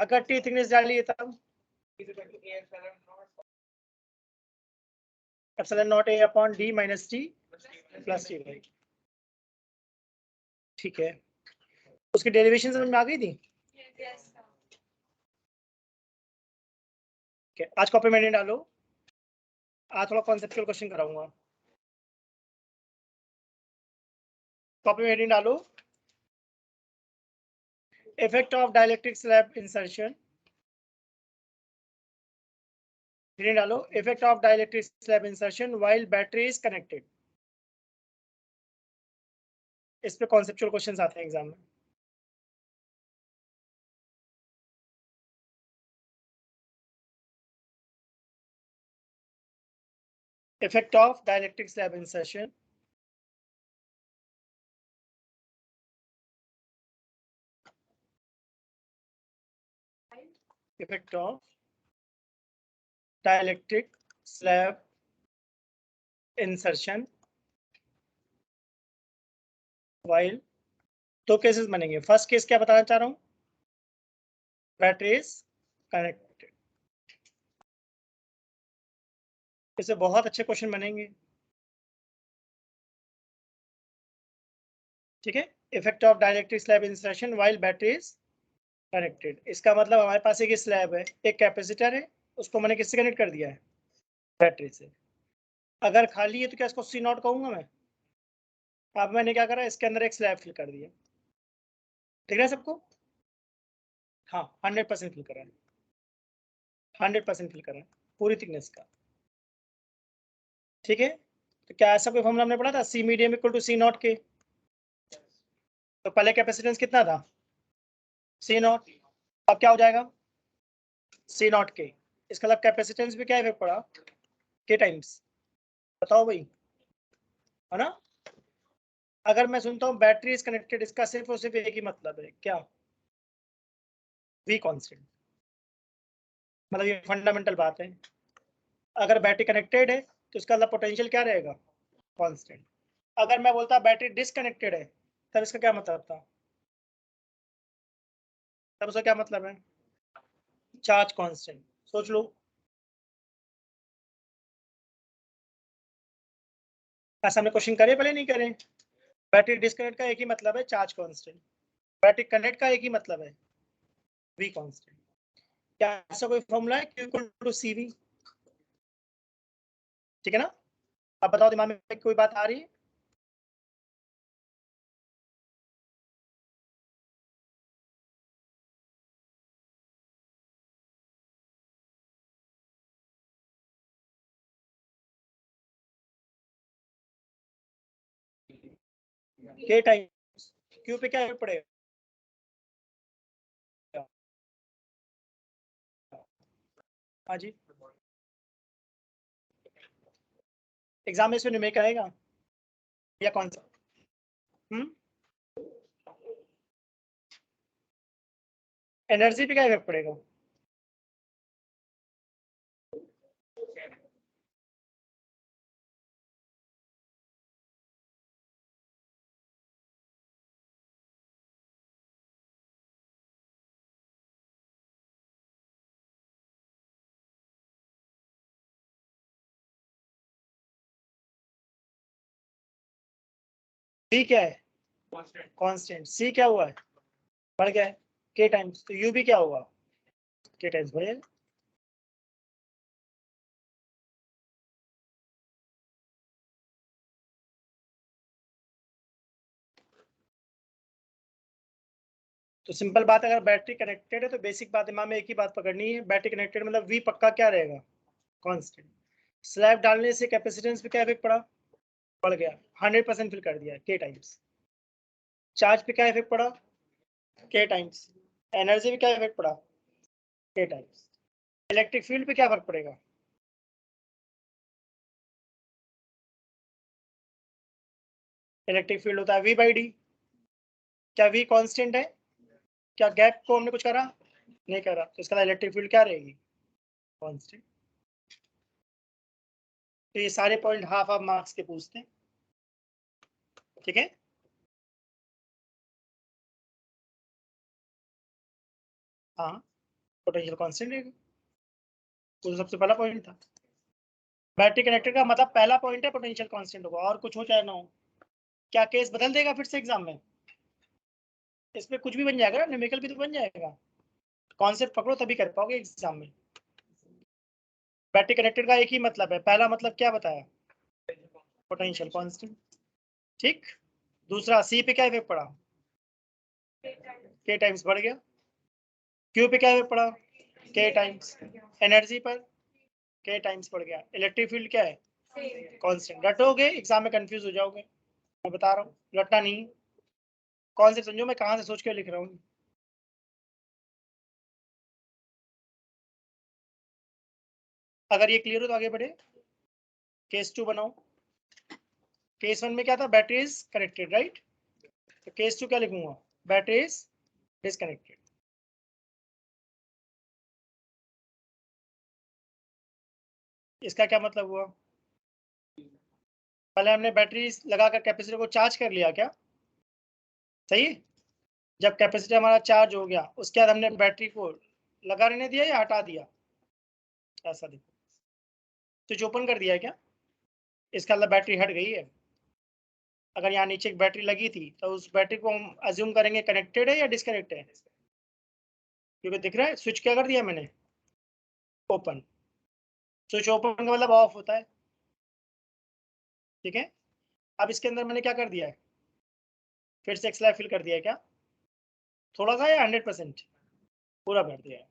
अगर T thickness डालिए तब epsilon not a upon D minus T plus T by. ठीक है, उसकी डेरिवेशन समझ में आ गई थी? ठीक है, आज कॉपी में नहीं डालो, आज थोड़ा कॉन्सेप्चुअल क्वेश्चन कराऊंगा। कॉपी में नहीं डालो। Effect of dielectric slab insertion, नहीं डालो। Effect of dielectric slab insertion while battery is connected. इस पे कॉन्सेप्चुअल क्वेश्चंस आते हैं एग्जाम में। Effect of dielectric slab insertion. Effect of dielectric slab insertion while, दो केसेस बनेंगे। फर्स्ट केस क्या बताना चाह रहा हूं, बैटरी इज कनेक्टेड। इससे बहुत अच्छे क्वेश्चन बनेंगे। ठीक है, effect of dielectric slab insertion while battery is connected. इसका मतलब हमारे पास एक स्लैब है, एक कैपेसिटर है, उसको मैंने किससे कनेक्ट कर दिया है, बैटरी से। अगर खाली है तो क्या इसको सी नॉट कहूंगा मैं? अब मैंने क्या करा, इसके अंदर एक स्लैब फिल कर दिया। ठीक है सबको? हाँ, 100% फिल करा है, 100% फिल करा है, पूरी थिकनेस का। ठीक है, तो क्या ऐसा कोई फॉर्मूला हमने पढ़ा था, C medium equal to C naught K? तो पहले कैपेसिटेंस कितना था, सी नॉट। अब क्या हो जाएगा, सी नॉट के। इसका मतलब कैपेसिटेंस भी क्या इफेक्ट पड़ा, के टाइम्स। बताओ भाई, है ना? अगर मैं सुनता हूँ बैटरी इज कनेक्टेड, इसका सिर्फ और सिर्फ एक ही मतलब है, क्या, वी कांस्टेंट। मतलब ये फंडामेंटल बात है। अगर बैटरी कनेक्टेड है तो इसका मतलब पोटेंशियल क्या रहेगा, कांस्टेंट। अगर मैं बोलता बैटरी डिसकनेक्टेड है, तब इसका क्या मतलब था, तब उसका क्या मतलब है, चार्ज कांस्टेंट। सोच लो, ऐसा हमने क्वेश्चन करे पहले नहीं करे? बैटरी डिस्कनेक्ट का एक ही मतलब है, चार्ज कांस्टेंट। बैटरी कनेक्ट का एक ही मतलब है, वी कांस्टेंट। क्या ऐसा कोई फॉर्मूला है, Q इक्वल टू CV? ठीक है ना? अब बताओ दिमाग में कोई बात आ रही है? के टाइम Q पे क्या पड़ेगा, हाँ जी, एग्जाम में इसमें न्यूमेरिकल आएगा या कौन सा? एनर्जी पे क्या इफेक्ट पड़ेगा? C क्या है, कांस्टेंट। C क्या हुआ है, बढ़ गया है, के टाइम्स। तो U भी क्या होगा, के टाइम्स बढ़ेगा। तो सिंपल बात है, अगर बैटरी कनेक्टेड है तो बेसिक बात दिमाग में एक ही बात पकड़नी है, बैटरी कनेक्टेड मतलब V पक्का क्या रहेगा, कांस्टेंट। स्लैब डालने से कैपेसिटेंस पे क्या इफेक्ट पड़ा, बढ़ गया, 100% फिल कर दिया, के टाइम्स। चार्ज पे क्या इफेक्ट पड़ा, के टाइम्स। एनर्जी पे क्या इफेक्ट पड़ा, के टाइम्स। इलेक्ट्रिक फील्ड पे क्या फर्क पड़ेगा, इलेक्ट्रिक फील्ड होता है V बाई डी। क्या V कांस्टेंट है, क्या गैप को हमने कुछ करा, नहीं करा, तो इसका इलेक्ट्रिक फील्ड क्या रहेगी, कांस्टेंट। तो ये सारे पॉइंट हाफ हाफ मार्क्स के पूछते हैं। ठीक है, हाँ पोटेंशियल कांस्टेंट रहेगा। वो तो सबसे पहला पॉइंट था। बैटरी कनेक्टेड का मतलब पहला पॉइंट है पोटेंशियल कांस्टेंट होगा, और कुछ हो चाहे ना हो। क्या केस बदल देगा फिर से एग्जाम में? इसमें कुछ भी बन जाएगा, न्यूमेरिकल भी तो बन जाएगा। कॉन्सेप्ट पकड़ो तभी कर पाओगे एग्जाम में। बैटरी कनेक्टेड का एक ही मतलब है, पहला मतलब क्या बताया? Potential constant. ठीक। दूसरा, सी पे क्या इफेक्ट पड़ा? के टाइम्स बढ़ गया। क्यू पे क्या इफेक्ट पड़ा? के टाइम्स। एनर्जी पर के टाइम्स बढ़ गया। इलेक्ट्रिक फील्ड क्या है? कांस्टेंट। रटोगे एग्जाम में कंफ्यूज हो जाओगे, मैं बता रहा हूँ, रटना नहीं। कौन से समझो मैं कहाँ से सोच के लिख रहा हूँ। अगर ये क्लियर हो तो आगे बढ़े। केस 2 बनाओ। केस 1 में क्या था? Battery is connected, right? तो केस 2 क्या लिखूंगा? Battery is disconnected. इसका क्या मतलब हुआ? पहले हमने बैटरी लगाकर कैपेसिटर को चार्ज कर लिया क्या? सही। जब कैपेसिटर हमारा चार्ज हो गया उसके बाद हमने बैटरी को लगा रहने दिया या हटा दिया? ऐसा देखो, स्विच ओपन कर दिया है क्या? इसका मतलब बैटरी हट गई है। अगर यहाँ नीचे एक बैटरी लगी थी तो उस बैटरी को हम अज्यूम करेंगे कनेक्टेड है या डिसकनेक्टेड है? क्योंकि दिख रहा है स्विच क्या कर दिया मैंने? ओपन। स्विच ओपन का मतलब ऑफ होता है। ठीक है। अब इसके अंदर मैंने क्या कर दिया है? फिर से एक्सला फिल कर दिया है क्या? थोड़ा सा या 100%? पूरा भर दिया है।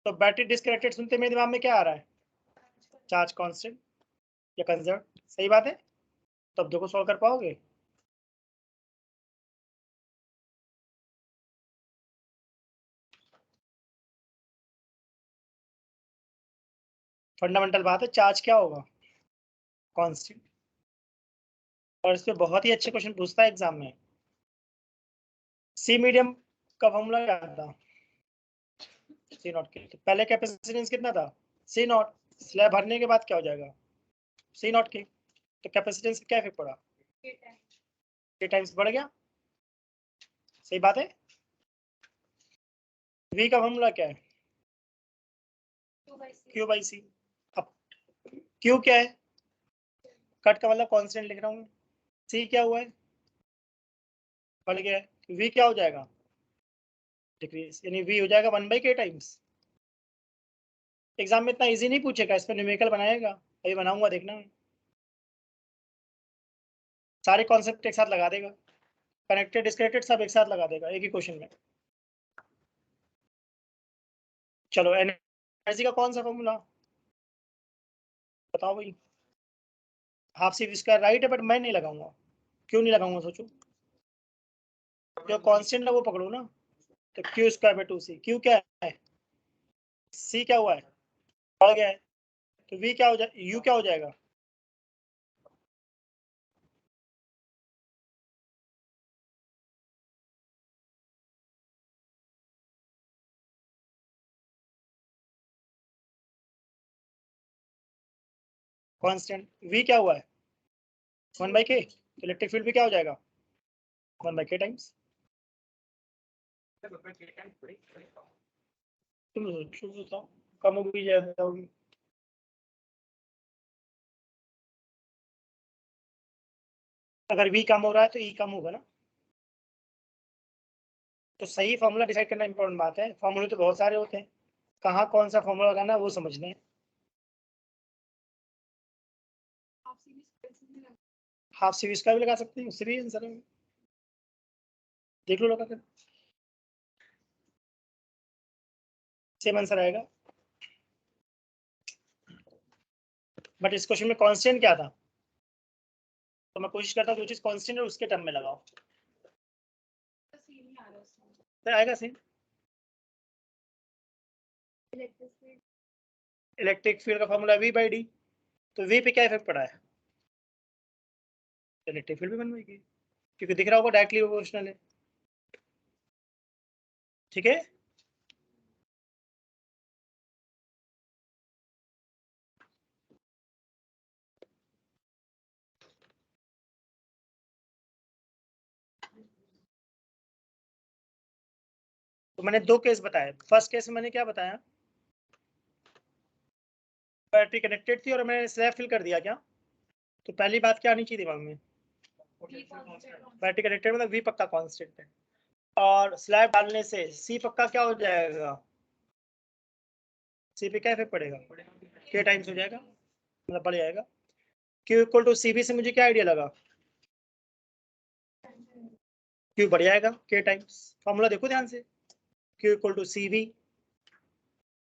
तो बैटरी डिसकनेक्टेड सुनते मेरे दिमाग में क्या आ रहा है? चार्ज कांस्टेंट या कंजर्व। सही बात है। तब देखो सॉल्व कर पाओगे। फंडामेंटल बात है, चार्ज क्या होगा? कांस्टेंट। और इस पे बहुत ही अच्छे क्वेश्चन पूछता है एग्जाम में। सी मीडियम का फॉर्मूला क्या था? सी नॉट के। तो पहले कैपेसिटेंस कितना था? सी नॉट। स्लैब भरने के बाद क्या हो जाएगा? सी नॉट के। तो कैपेसिटेंस क्या इफेक्ट पड़ा? के टाइम्स बढ़ गया। सही बात है। वी का फॉर्मूला क्या है? क्यू बाई सी। अब क्यू क्या है? कट का मतलब कांस्टेंट लिख रहा हूँ। सी क्या हुआ है? बढ़ गया है। वी क्या हो जाएगा? डिक्रीज, यानी वी हो जाएगा 1/k टाइम्स। एग्जाम में इतना इजी नहीं पूछेगा, इस पर न्यूमेरिकल बनाएगा, अभी बनाऊंगा देखना। सारे कॉन्सेप्ट एक साथ लगा देगा, कनेक्टेड डिस्कनेक्टेड सब एक साथ लगा देगा एक ही क्वेश्चन में। चलो, एनर्जी का कौन सा फॉर्मूला बताओ भाई? हाफ सी स्क्वायर राइट है, बट मैं नहीं लगाऊंगा। क्यों नहीं लगाऊंगा सोचो। जो कांस्टेंट है वो पकड़ो ना। तो Q square by 2c। Q क्या है? सी क्या हुआ है? बढ़ गया है। तो वी क्या हो जाए, यू क्या हो जाएगा? कांस्टेंट। वी क्या हुआ है? 1/k। तो इलेक्ट्रिक फील्ड भी क्या हो जाएगा? 1/k times. तुम बताओ, कम होगी ज्यादा होगी? अगर वी कम हो रहा है तो ई कम होगा ना। तो सही फॉर्मूला डिसाइड करना इंपॉर्टेंट बात है। फॉर्मूले तो बहुत सारे होते हैं, कहाँ कौन सा फॉर्मूला लगाना है वो समझना है। हाफ सी का भी लगा सकते हैं, उससे भी आंसर है। देख लो लगा कर, सेम आंसर आएगा। बट इस क्वेश्चन में कांस्टेंट क्या था? तो मैं कोशिश करता हूँ जो चीज कांस्टेंट है उसके टर्म में लगाओ, तो आएगा सेम। इलेक्ट्रिक फील्ड का फॉर्मूला वी बाई डी। तो वी पे क्या इफेक्ट पड़ा है? इलेक्ट्रिक फील्ड भी बनवाएगी, क्योंकि दिख रहा होगा डायरेक्टली प्रोपोर्शनल है। ठीक है। तो मैंने दो केस बताए। फर्स्ट केस में मैंने क्या बताया, बैटरी कनेक्टेड थी और मैंने स्लैब फिल कर दिया क्या, तो पहली बात क्या आनी चाहिए दिमाग में, बैटरी कनेक्टेड मतलब वी पक्का कांस्टेंट है, और स्लैब डालने से सी पक्का क्या हो जाएगा, सी पे क्या इफेक्ट पड़ेगा, के टाइम्स हो जाएगा, मतलब बढ़ जाएगा। Q equal to C V से मुझे क्या आइडिया लगा, क्यू बढ़ जाएगा के टाइम्स। फॉर्मूला देखो ध्यान से, Q equal to C V,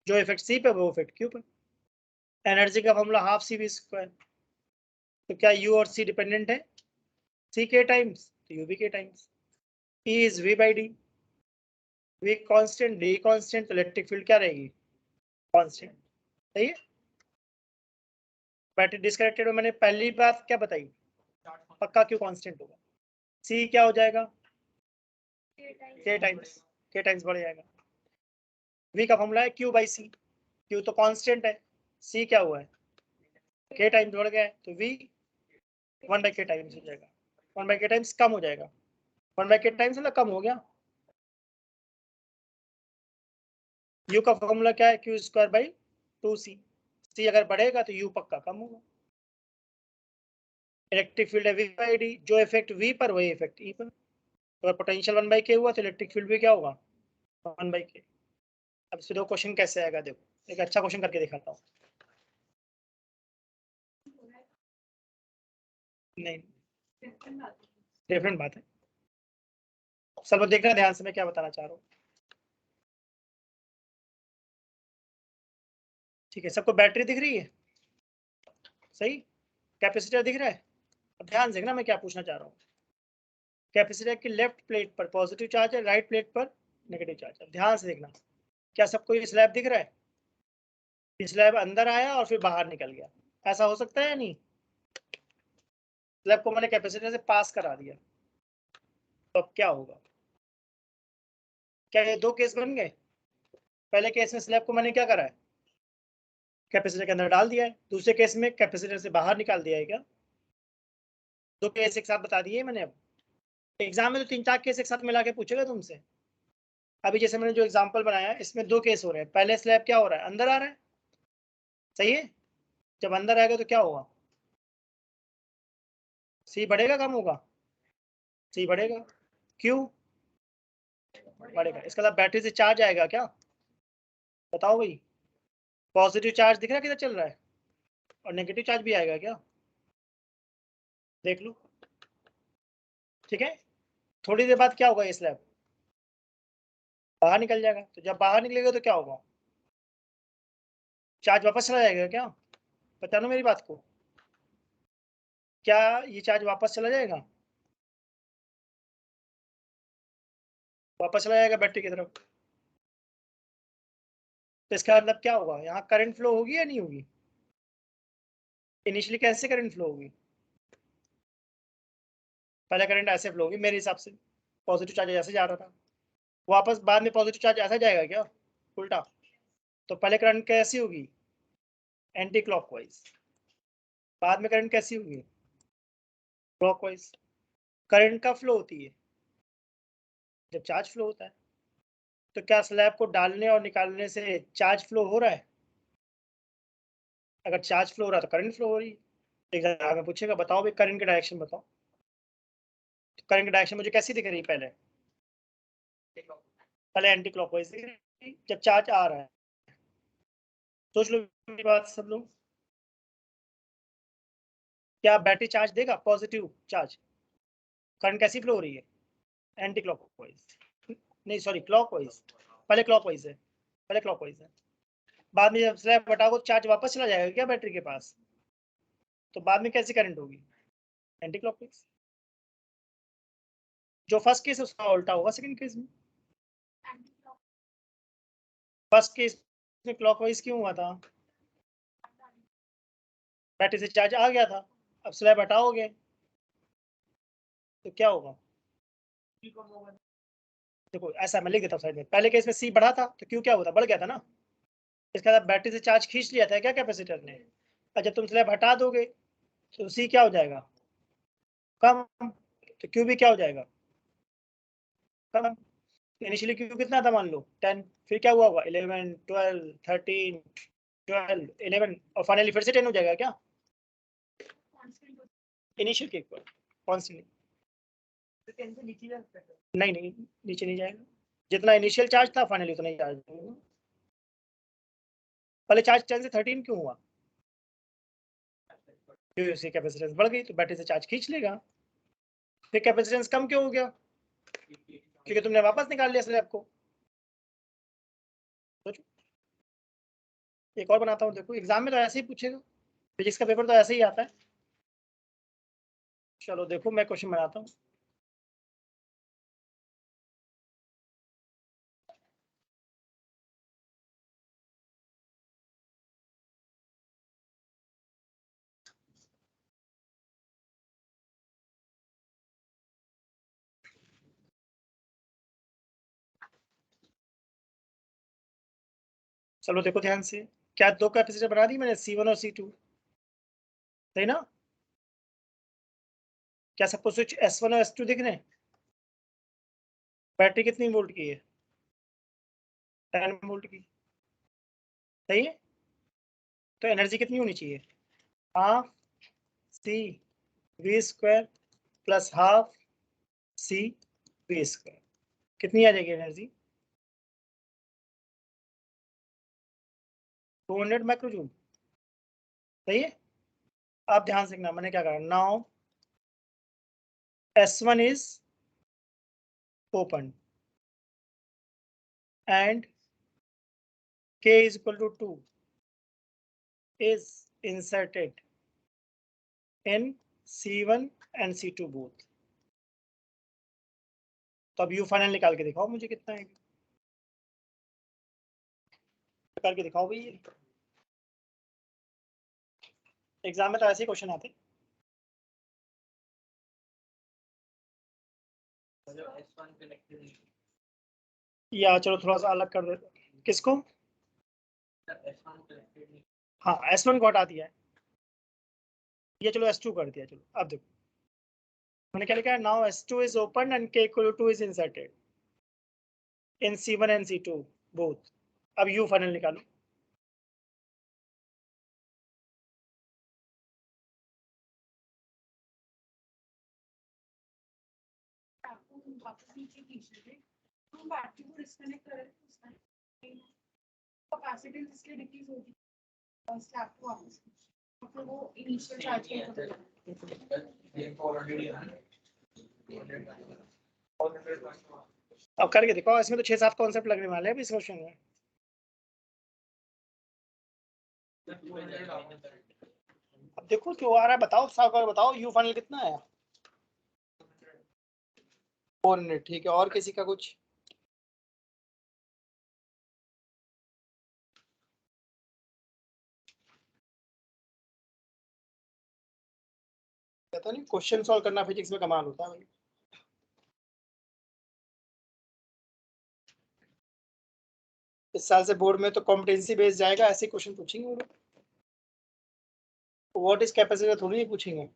जो इफेक्ट सी पे वो इफेक्ट क्यू पे। एनर्जी का formula half C V square, तो क्या यू और सी डिपेंडेंट है, सी के टाइम्स तो यू बी के times. E is V by D, V constant D constant, तो इलेक्ट्रिक फील्ड क्या रहेगी, कांस्टेंट। सही है। बैटरी डिस्कनेक्टेड में मैंने पहली बात क्या बताई, पक्का क्यू कांस्टेंट होगा, सी क्या हो जाएगा, के टाइम्स, के टाइम्स बढ़ जाएगा। वी का फॉर्मूला है क्यू बाई सी, क्यू तो कांस्टेंट है, सी क्या हुआ है, के टाइम्स बढ़ गया है, तो वी 1/k टाइम्स हो जाएगा, 1/k टाइम्स कम हो जाएगा, 1/k टाइम्स मतलब कम हो गया। यू का फॉर्मूला क्या है, क्यू स्क्वायर बाई 2c, सी अगर बढ़ेगा तो यू पक्का कम होगा। इलेक्ट्रिक फील्ड है वी बाई डी, जो इफेक्ट वी पर वही इफेक्ट ई पर, अगर पोटेंशियल 1/k हुआ तो इलेक्ट्रिक फील्ड भी क्या होगा 1/k। अब इस पे दो क्वेश्चन कैसे आएगा देखो, एक अच्छा क्वेश्चन करके दिखाता हूँ। नहीं डिफरेंट बात है, सब लोग देखना ध्यान से मैं क्या बताना चाह रहा हूँ। ठीक है, सबको बैटरी दिख रही है, सही, कैपेसिटर दिख रहा है। अब ध्यान से देखना मैं क्या पूछना चाह रहा हूँ। कैपेसिटर की लेफ्ट प्लेट पर पॉजिटिव चार्ज है, राइट प्लेट पर नेगेटिव चार्ज है। ध्यान से देखना, क्या सबको ये स्लैब दिख रहा है, ये स्लैब अंदर आया और फिर बाहर निकल गया, ऐसा हो सकता है या नहीं, स्लैब को मैंने कैपेसिटर से पास करा दिया, तो अब क्या होगा, क्या ये दो केस बन गए। पहले केस में स्लैब को मैंने क्या करा है, कैपेसिटर के अंदर डाल दिया है, दूसरे केस में कैपेसिटर से बाहर निकाल दिया है क्या, दो केस एक साथ बता दिए मैंने। अब एग्जाम में तो 3-4 केस एक साथ मिला के पूछेगा तुमसे। अभी जैसे मैंने जो एग्जांपल बनाया इसमें दो केस हो रहे हैं, पहले स्लैब क्या हो रहा है, अंदर आ रहा है, सही है, जब अंदर आएगा तो क्या होगा, सी बढ़ेगा कम होगा, सी बढ़ेगा, क्यों बढ़ेगा, इसका मतलब बैटरी से चार्ज आएगा क्या, बताओ भाई, पॉजिटिव चार्ज दिख रहा है किधर चल रहा है, और नेगेटिव चार्ज भी आएगा क्या, देख लो। ठीक है, थोड़ी देर बाद क्या होगा, ये स्लैब बाहर निकल जाएगा, तो जब बाहर निकलेगा तो क्या होगा, चार्ज वापस चला जाएगा क्या, बताना मेरी बात को, क्या ये चार्ज वापस चला जाएगा, वापस चला जाएगा बैटरी की तरफ, तो इसका मतलब क्या होगा, यहाँ करंट फ्लो होगी या नहीं होगी, इनिशियली कैसे करंट फ्लो होगी, पहले करंट ऐसे फ्लो होगी मेरे हिसाब से, पॉजिटिव चार्ज ऐसे जा रहा था, वापस बाद में पॉजिटिव चार्ज ऐसा जाएगा क्या, उल्टा, तो पहले करंट कैसी होगी, एंटी क्लॉकवाइज, बाद में करंट कैसी होगी, क्लॉकवाइज। करंट का फ्लो होती है जब चार्ज फ्लो होता है, तो क्या स्लैब को डालने और निकालने से चार्ज फ्लो हो रहा है, अगर चार्ज फ्लो हो रहा है तो करंट फ्लो हो रही है। एग्जाम में पूछेगा बताओ भाई करंट की डायरेक्शन बताओ, तो करंट की डायरेक्शन मुझे कैसी दिख रही है, पहले एंटी क्लॉकवाइज दिख रही है जब चार्ज आ रहा है। सोच लो मेरी बात सब लोग, क्या बैटरी चार्ज देगा, पॉजिटिव चार्ज, करंट कैसी फ्लो हो रही है, एंटी क्लॉकवाइज, नहीं सॉरी क्लॉकवाइज, पहले क्लॉकवाइज है, पहले क्लॉकवाइज है, बाद में जब स्लैब हटाओ चार्ज वापस चला जाएगा क्या बैटरी के पास, तो बाद में कैसी करंट होगी, एंटी क्लॉकवाइज। जो फर्स्ट केस है उसका उल्टा होगा सेकंड केस में, फर्स्ट केस में क्लॉकवाइज क्यों हुआ था, बैटरी से चार्ज आ गया था, अब स्लैब हटाओगे तो क्या होगा, देखो ऐसा मैं लिख देता हूँ साइड में, पहले केस में सी बढ़ा था तो क्यू क्या होता, बढ़ गया था ना, इसका मतलब बैटरी से चार्ज खींच लिया था क्या कैपेसिटर ने, और जब तुम स्लैब हटा दोगे तो सी क्या हो जाएगा, कम, तो क्यू भी क्या हो जाएगा, कम। इनिशियली क्यू कितना था मान लो 10, फिर क्या हुआ होगा 11, 12, 13, 12, 11 और फाइनली फिर से 10 हो जाएगा क्या इनिशियल के इक्वल कॉन्स्टेंट नहीं नहीं नीचे नहीं जाएगा जितना इनिशियल चार्ज था फाइनली उतना ही चार्ज पहले चार्ज 10 से 13 क्यों हुआ क्योंकि उसकी कैपेसिटेंस बढ़ गई तो बैटरी से चार्ज खींच लेगा फिर कैपेसिटेंस कम क्यों हो गया क्योंकि तुमने वापस निकाल लिया स्लैब को सोचो एक और बनाता हूँ देखो एग्जाम में तो ऐसे ही पूछेगा फिजिक्स का पेपर तो ऐसे ही आता है चलो देखो मैं क्वेश्चन बनाता हूँ चलो देखो ध्यान से क्या दो कैपेसिटर बना दी मैंने C1 और C2 सही ना क्या सबको स्विच S1 और S2 दिख रहे हैं बैटरी कितनी वोल्ट की है 10 वोल्ट की सही है तो एनर्जी कितनी होनी चाहिए half C V² plus half C V²। कितनी आ जाएगी एनर्जी 200 माइक्रो जूल सही है आप ध्यान से देखना मैंने क्या कहा now S1 is open and K is equal to 2 is inserted in C1 and C2 both तो अब यू फाइनल निकाल के दिखाओ मुझे कितना है करके दिखाओ भाई एग्जाम में तो ऐसे ही क्वेश्चन आते या चलो थोड़ा सा अलग कर दे किसको हाँ S1 को हटा दिया है ये चलो S2 कर दिया चलो अब देखो मैंने क्या लिखा है now S2 is open and K equal to 2 is inserted in C1 and C2 both अब यू फाइनल निकालो बैटरी को डिस्कनेक्ट करें कैपेसिटेंस इसलिए डिक्रीज होगी स्लैब को वापस फिर वो इनिशियल चार्ज अब करके दिखाओ इसमें तो 6-7 कॉन्सेप्ट लगने वाले हैं इस क्वेश्चन में अब देखो जो आ रहा है बताओ साफ बताओ यू फाइनल कितना है 400 ठीक है और किसी का कुछ पता नहीं क्वेश्चन सॉल्व करना फिजिक्स में कमाल होता है भाई इस साल से बोर्ड में तो कॉम्पिटेंसी बेस्ड जाएगा ऐसे क्वेश्चन पूछेंगे वो व्हाट इज कैपेसिटर थोड़ी ही पूछेंगे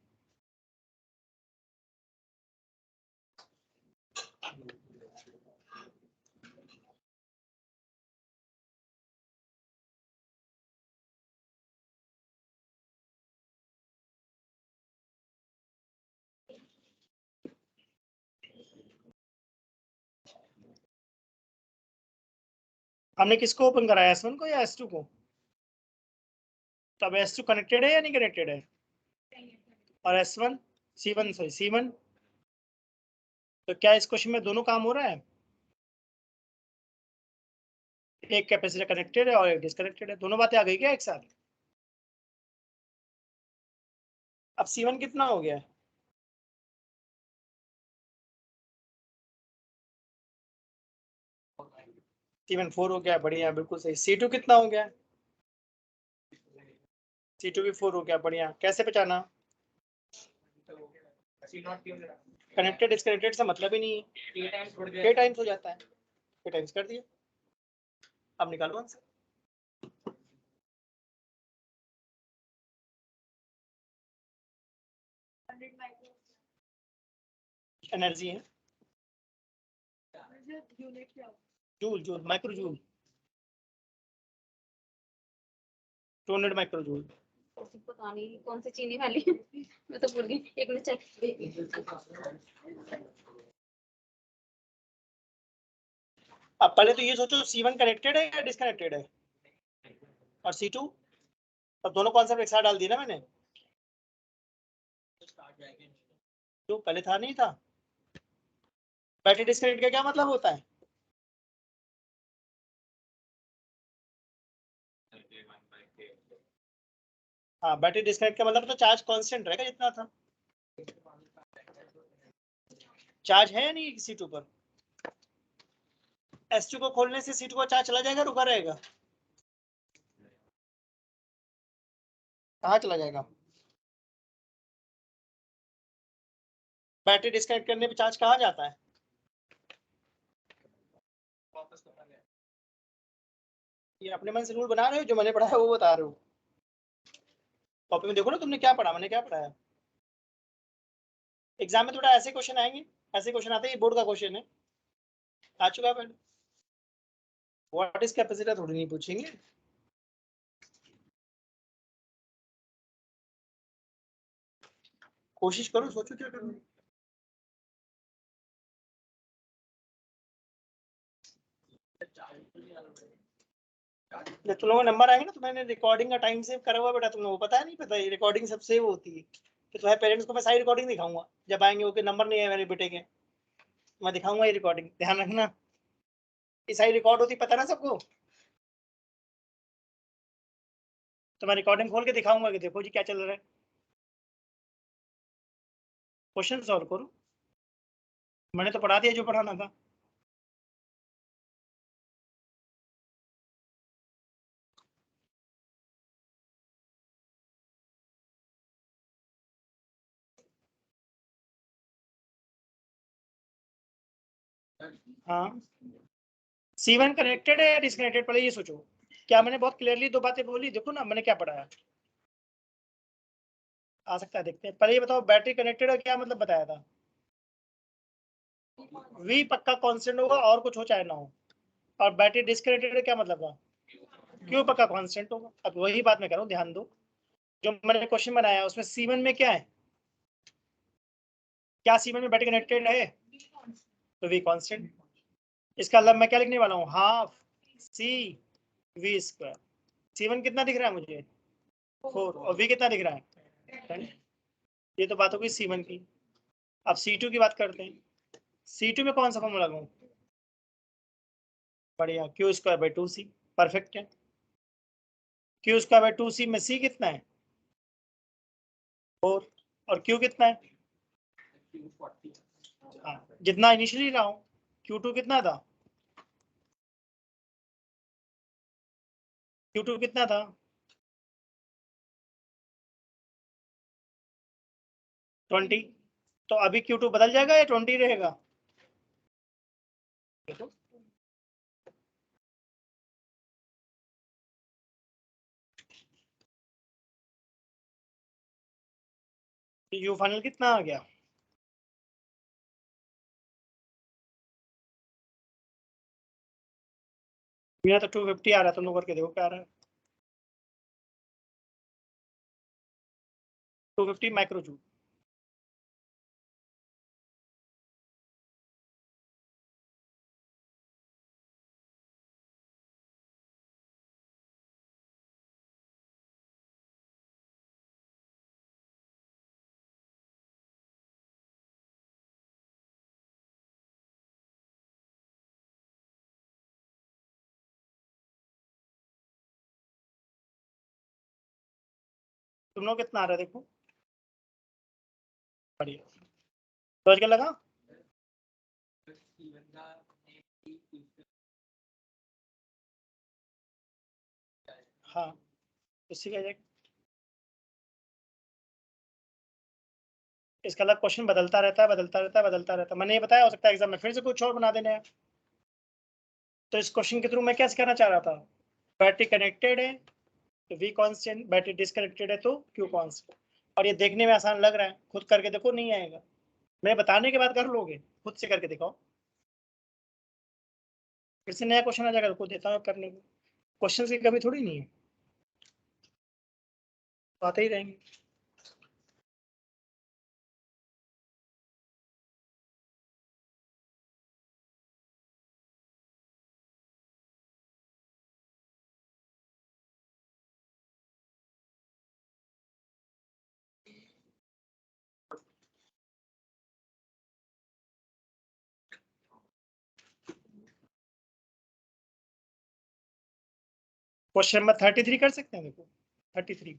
हमने किसको ओपन कराया S1 को या S2 को तब S2 कनेक्टेड है या नहीं कनेक्टेड है और S1 C1 सॉरी C1 तो क्या इस क्वेश्चन में दोनों काम हो रहा है एक कैपेसिटर कनेक्टेड है और एक डिस्कनेक्टेड है दोनों बातें आ गई क्या एक साथ अब C1 कितना हो गया C1 4 हो गया बढ़िया बिल्कुल सही C2 कितना हो गया C2 भी 4 हो गया बढ़िया कैसे पहचाना कनेक्टेड डिस्कनेक्टेड से मतलब ही नहीं है k टाइम्स हो जाता है k टाइम्स कर दिया अब निकालो आंसर एनर्जी है यूनिट क्या joule, joule, micro joule, 200 micro joule. पता नहीं कौन सी चीनी वाली मैं तो भूल गई, एक मिनट चेक। अब पहले तो ये सोचो C1 कनेक्टेड है या डिसकनेक्टेड है, और C2, अब दोनों कॉन्सेप्ट एक साथ डाल दिए ना मैंने, जो पहले था नहीं था। बैटरी डिस्कनेक्ट का क्या मतलब होता है? हाँ, बैटरी डिस्कनेक्ट का मतलब तो चार्ज कांस्टेंट रहेगा जितना था। चार्ज है या नहीं C2 पर? S2 को खोलने से C2 का चार्ज चला जाएगा, रुका रहेगा? कहाँ चला जाएगा? बैटरी डिस्कनेक्ट करने पे चार्ज कहाँ जाता है? ये अपने मन से रूल बना रहे हो, जो मैंने पढ़ा है वो बता रहे हो। कॉपी में देखो ना तुमने क्या पढ़ा, मैंने क्या पढ़ाया। एग्जाम में थोड़ा ऐसे क्वेश्चन आएंगे, ऐसे क्वेश्चन आते हैं, ये बोर्ड का क्वेश्चन है, आ चुका है पहले। व्हाट इज कैपेसिटर थोड़ी नहीं पूछेंगे। कोशिश करो, सोचो क्या करना है। जब तुम लोगों को नंबर आएंगे ना, तो मैंने रिकॉर्डिंग का टाइम सेव करा हुआ बेटा, तुम लोगों को पता है नहीं पता, ये रिकॉर्डिंग सब सेव होती है। तो तुम्हारे पेरेंट्स को मैं सारी रिकॉर्डिंग दिखाऊंगा जब आएंगे, ओके नंबर नहीं है मेरे बेटे के, मैं दिखाऊंगा ये रिकॉर्डिंग, ध्यान रखना। ये सारी रिकॉर्ड होती, पता ना सबको। तो मैं रिकॉर्डिंग खोल के दिखाऊंगा कि देखो जी क्या चल रहा है, क्वेश्चन सॉल्व करो। मैंने तो पढ़ा दिया जो पढ़ाना था। हाँ, C1 कनेक्टेड है या डिस्कनेक्टेड, पहले ये सोचो। क्या मैंने बहुत क्लियरली दो बातें बोली, देखो ना मैंने क्या पढ़ाया। आ सकता है, देखते हैं। पहले ये बताओ, बैटरी कनेक्टेड है क्या मतलब बताया था? V पक्का कांस्टेंट होगा, और कुछ हो चाहे ना हो। और बैटरी डिस्कनेक्टेड है क्या मतलब था? Q पक्का कांस्टेंट होगा। अब वही बात मैं कह रहा हूँ, ध्यान दो। जो मैंने क्वेश्चन बनाया उसमें C1 में क्या है? क्या C1 में बैटरी कनेक्टेड है? तो V कांस्टेंट। इसका मतलब मैं क्या लिखने वाला हूँ, हाफ CV²। C1 कितना दिख रहा है मुझे? 4, और V कितना दिख रहा है? 10। ये तो बात होगी C1 की। अब C2 की बात करते हैं। C2 में कौन सा फॉर्मूला लगाऊं? बढ़िया, Q²/2C, परफेक्ट है। Q²/2C में C कितना है? 4, और Q कितना है? हाँ, जितना इनिशियली रहा हूँ। Q2 कितना था? Q2 कितना था? 20। तो अभी Q2 बदल जाएगा या 20 रहेगा? देखो, U फाइनल कितना आ गया? मेरा तो 250 आ रहा है, तुम लोग करके देखो क्या आ रहा है। 250 माइक्रो जूल। तुम लोग कितना आ रहा है देखो। बढ़िया, समझ के लगा। हाँ, इससे क्या जाएगा? इसका अलग क्वेश्चन बदलता रहता है, बदलता रहता है, बदलता रहता है। मैंने ये बताया, हो सकता है एग्जाम में फिर से कुछ और बना देना है। तो इस क्वेश्चन के थ्रू मैं क्या कहना चाह रहा था, बैटरी कनेक्टेड है तो V कांस्टेंट, बैटरी डिस्कनेक्टेड है तो Q कांस्टेंट। और ये देखने में आसान लग रहा है, खुद करके देखो नहीं आएगा। मैं बताने के बाद कर लोगे, खुद से करके दिखाओ। फिर से नया क्वेश्चन आ जाएगा, रुको देता हूँ करने को, क्वेश्चन की कमी थोड़ी नहीं है, आते ही रहेंगे। क्वेश्चन नंबर 33 कर सकते हैं, देखो 33।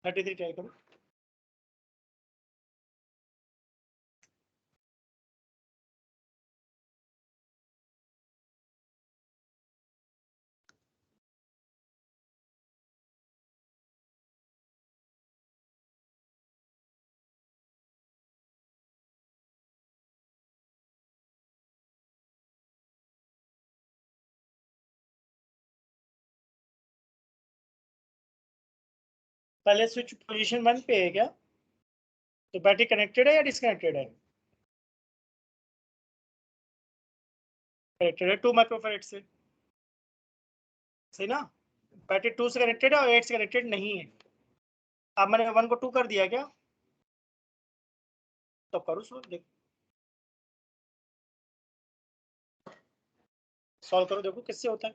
ट्राई करो। पहले स्विच पोजीशन 1 पे है क्या, तो बैटरी कनेक्टेड है या डिसकनेक्टेड है? कनेक्टेड है 2 माइक्रोफैराड से, सही ना। बैटरी 2 से कनेक्टेड है और 8 से कनेक्टेड नहीं है। अब मैंने 1 को 2 कर दिया क्या, तो करो सॉल्व, देखो सॉल्व करो, देखो किससे होता है।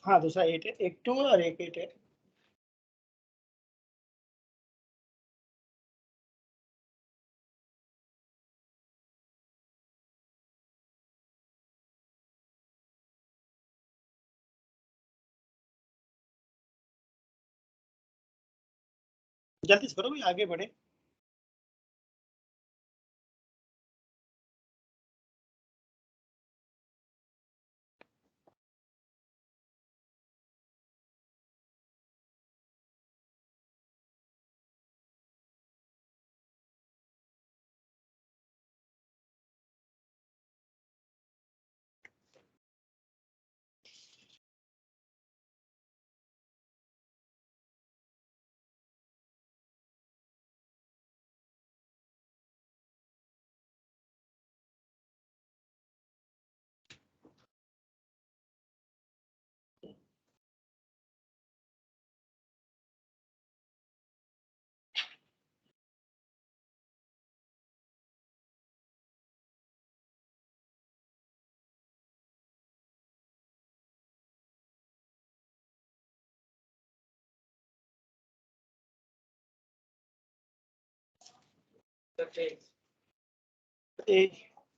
हाँ दूसरा 8 है, एक 2 और एक 8 है। जल्दी से करो भाई, आगे बढ़े।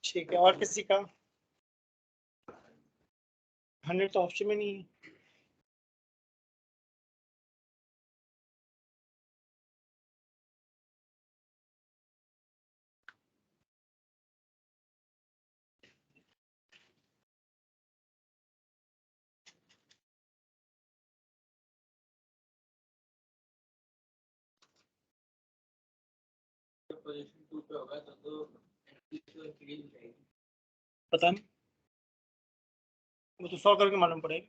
ठीक है, और किसी का 100 तो ऑप्शन में नहीं है। पता नहीं, वो तो 100 करके मालूम पड़ेगा।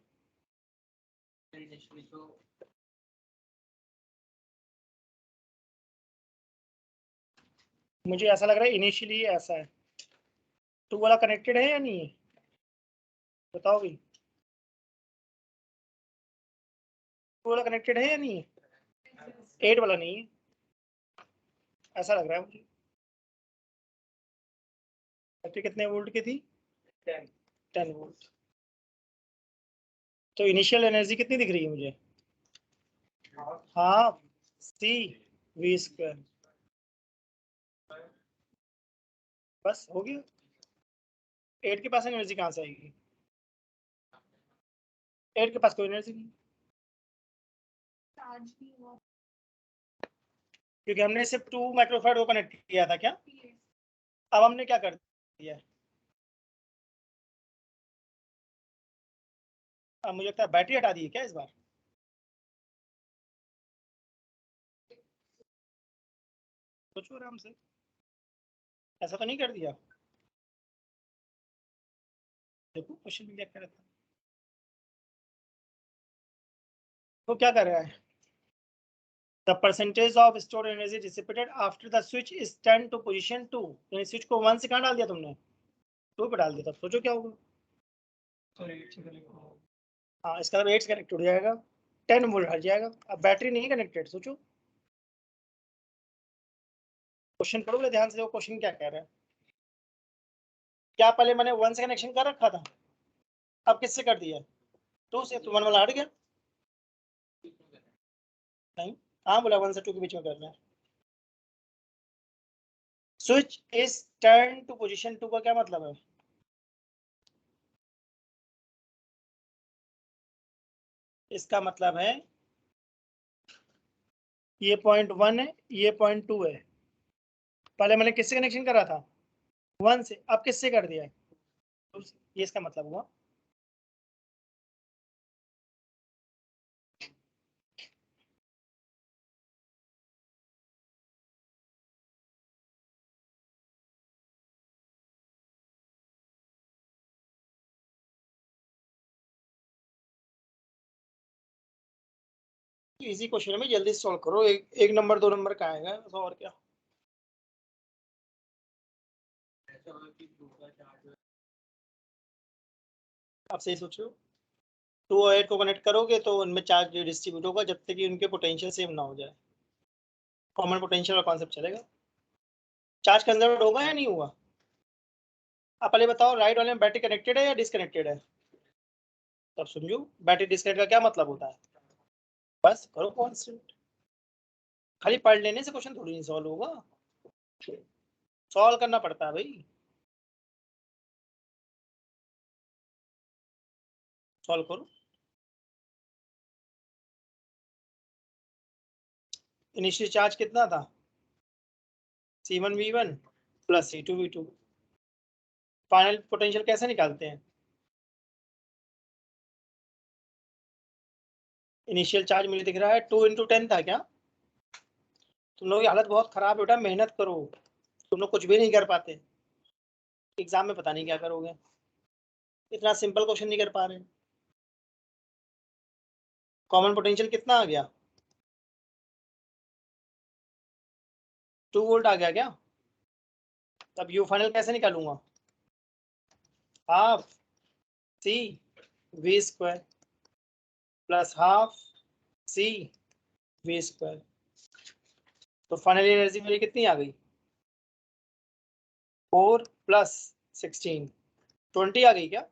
मुझे ऐसा लग रहा है इनिशियली ऐसा है। 2 वाला कनेक्टेड है या नहीं है, बताओ भाई। 2 वाला कनेक्टेड है या नहीं है, 8 वाला नहीं है, ऐसा लग रहा है मुझे। बैटरी कितने वोल्ट की थी, 10 वोल्ट। तो इनिशियल एनर्जी कितनी दिख रही है मुझे, हाँ सी वी स्क्वायर। बस हो गया। 8 के पास एनर्जी कहाँ से आएगी? 8 के पास कोई एनर्जी नहीं, चार्ज भी हुआ। क्योंकि हमने सिर्फ 2 माइक्रोफैराड को कनेक्ट किया था क्या? PS अब हमने क्या कर दिया है? अब मुझे लगता है बैटरी हटा दी है क्या इस बार? सोचो आराम से, ऐसा तो नहीं कर दिया? देखो क्वेश्चन में क्या कर रहा था, तो क्या कर रहा है? The percentage of stored energy dissipated after the switch is turn to position 2, यानी स्विच को 1 से कहाँ डाल दिया तुमने? 2 पे डाल दिया। तब सोचो क्या होगा? हाँ, इसका मतलब 8 से कनेक्ट हो जाएगा, 10 वोल्ट हट जाएगा। अब बैटरी नहीं कनेक्टेड, सोचो। क्वेश्चन पढ़ोगे ध्यान से, वो क्वेश्चन क्या कह रहा है? क्या पहले मैंने 1 से कनेक्शन कर रखा था, अब किससे कर दिया? 2 से, तो 1 वाला हट गया। नहीं, हाँ बोला 1 से 2 के बीच में करना है। Switch is turn to position 2 का क्या मतलब है? इसका मतलब है ये पॉइंट 1 है, ये पॉइंट 2 है। पहले मैंने किससे कनेक्शन करा था? 1 से, अब किससे कर दिया है? 2 से। ये इसका मतलब हुआ। इजी क्वेश्चन है, जल्दी सॉल्व करो। एक नंबर 2 नंबर का आएगा, तो और क्या। आप सही सोच रहे हो। 2 और 8 को कनेक्ट करोगे तो उनमें चार्ज डिस्ट्रीब्यूट होगा जब तक कि उनके पोटेंशियल सेम ना हो जाए। कॉमन पोटेंशियल का कॉन्सेप्ट चलेगा। चार्ज कंजर्व होगा या नहीं होगा? आप पहले बताओ, राइट वाले में बैटरी कनेक्टेड है या डिसकनेक्टेड है? तब समझो बैटरी डिस्कनेक्ट का क्या मतलब होता है। बस करो कॉन्सेप्ट, खाली पढ़ लेने से क्वेश्चन थोड़ी नहीं सॉल्व होगा, सॉल्व करना पड़ता है भाई। सॉल्व करो। इनिशियल चार्ज कितना था? C1V1 plus C2V2। Final potential कैसे निकालते हैं? इनिशियल चार्ज मुझे दिख रहा है 2 × 10 था क्या? तुम लोगों की हालत बहुत खराब है बेटा, मेहनत करो। तुम लोग कुछ भी नहीं कर पाते, एग्जाम में पता नहीं क्या करोगे, इतना सिंपल क्वेश्चन नहीं कर पा रहे। कॉमन पोटेंशियल कितना आ गया? 2 वोल्ट आ गया क्या? तब यू फाइनल कैसे निकालूंगा? Half C V² plus half C V²। तो फाइनल एनर्जी मेरी कितनी आ गई? 4 + 16, 20 आ गई क्या?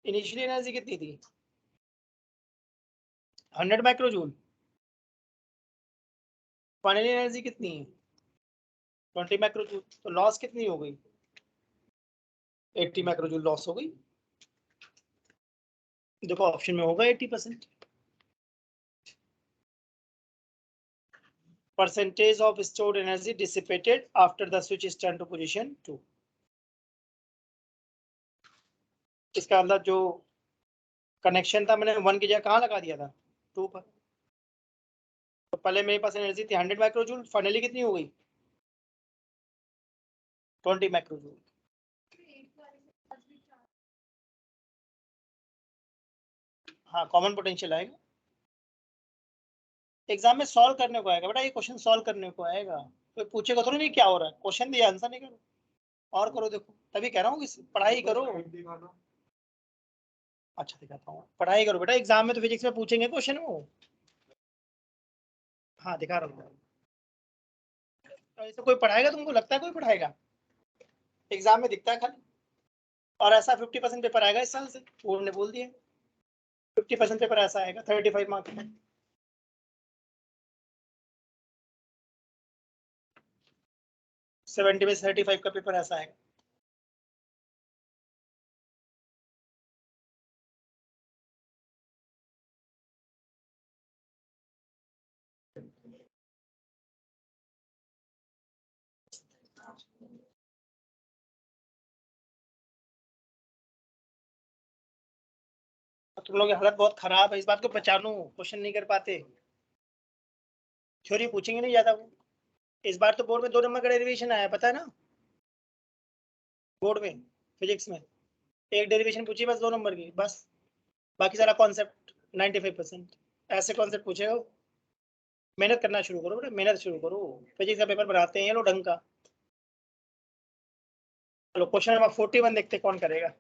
इनिशियल एनर्जी कितनी थी? 100 माइक्रोजूल। फाइनल एनर्जी कितनी है? 20 माइक्रोजूल। तो लॉस कितनी हो गई? 80 माइक्रोजूल लॉस हो गई। देखो ऑप्शन में होगा 80%। Percentage of stored energy dissipated after the switch is turn to position 2। इसका मतलब जो कनेक्शन था मैंने 1 की जगह कहाँ लगा दिया था? 2 पर। तो पहले मेरे पास एनर्जी थी 100 माइक्रोजूल, फाइनली कितनी हो गई? 20 माइक्रोजूल। हाँ, कॉमन पोटेंशियल आएगा। एग्जाम में सॉल्व करने को आएगा बेटा, ये क्वेश्चन सॉल्व करने को आएगा। कोई पूछेगा थोड़ी नहीं क्या हो रहा है, क्वेश्चन दिया आंसर नहीं करो और करो। देखो तभी कह रहा हूँ कि पढ़ाई करो। अच्छा दिखाता हूँ, पढ़ाई करो बेटा, एग्जाम में तो फिजिक्स में पूछेंगे क्वेश्चन वो। हाँ दिखा रहा हूँ। ऐसे कोई पढ़ाएगा तुमको लगता है? कोई पढ़ाएगा? एग्जाम में दिखता है खाली। और ऐसा 50% पेपर आएगा इस साल से, बोर्ड ने बोल दिया 50% पेपर ऐसा आएगा 35 मार्क्स में। 70 में 35 का पेपर ऐसा है। तुम लोग की हालत बहुत खराब है, इस बात को पहचानो, क्वेश्चन नहीं कर पाते, थ्योरी पूछेंगे नहीं ज्यादा वो। इस बार तो बोर्ड में 2 नंबर का डेरिवेशन आया, पता है ना, बोर्ड में फिजिक्स में एक डेरिवेशन पूछी बस 2 नंबर की बस, बाकी सारा कॉन्सेप्ट 95%। ऐसे कॉन्सेप्ट पूछे हो, मेहनत करना शुरू करो बेटा, मेहनत शुरू करो, फिजिक्स का पेपर बनाते हैं ये लोग ढंग का। चलो क्वेश्चन नंबर 41 देखते कौन करेगा।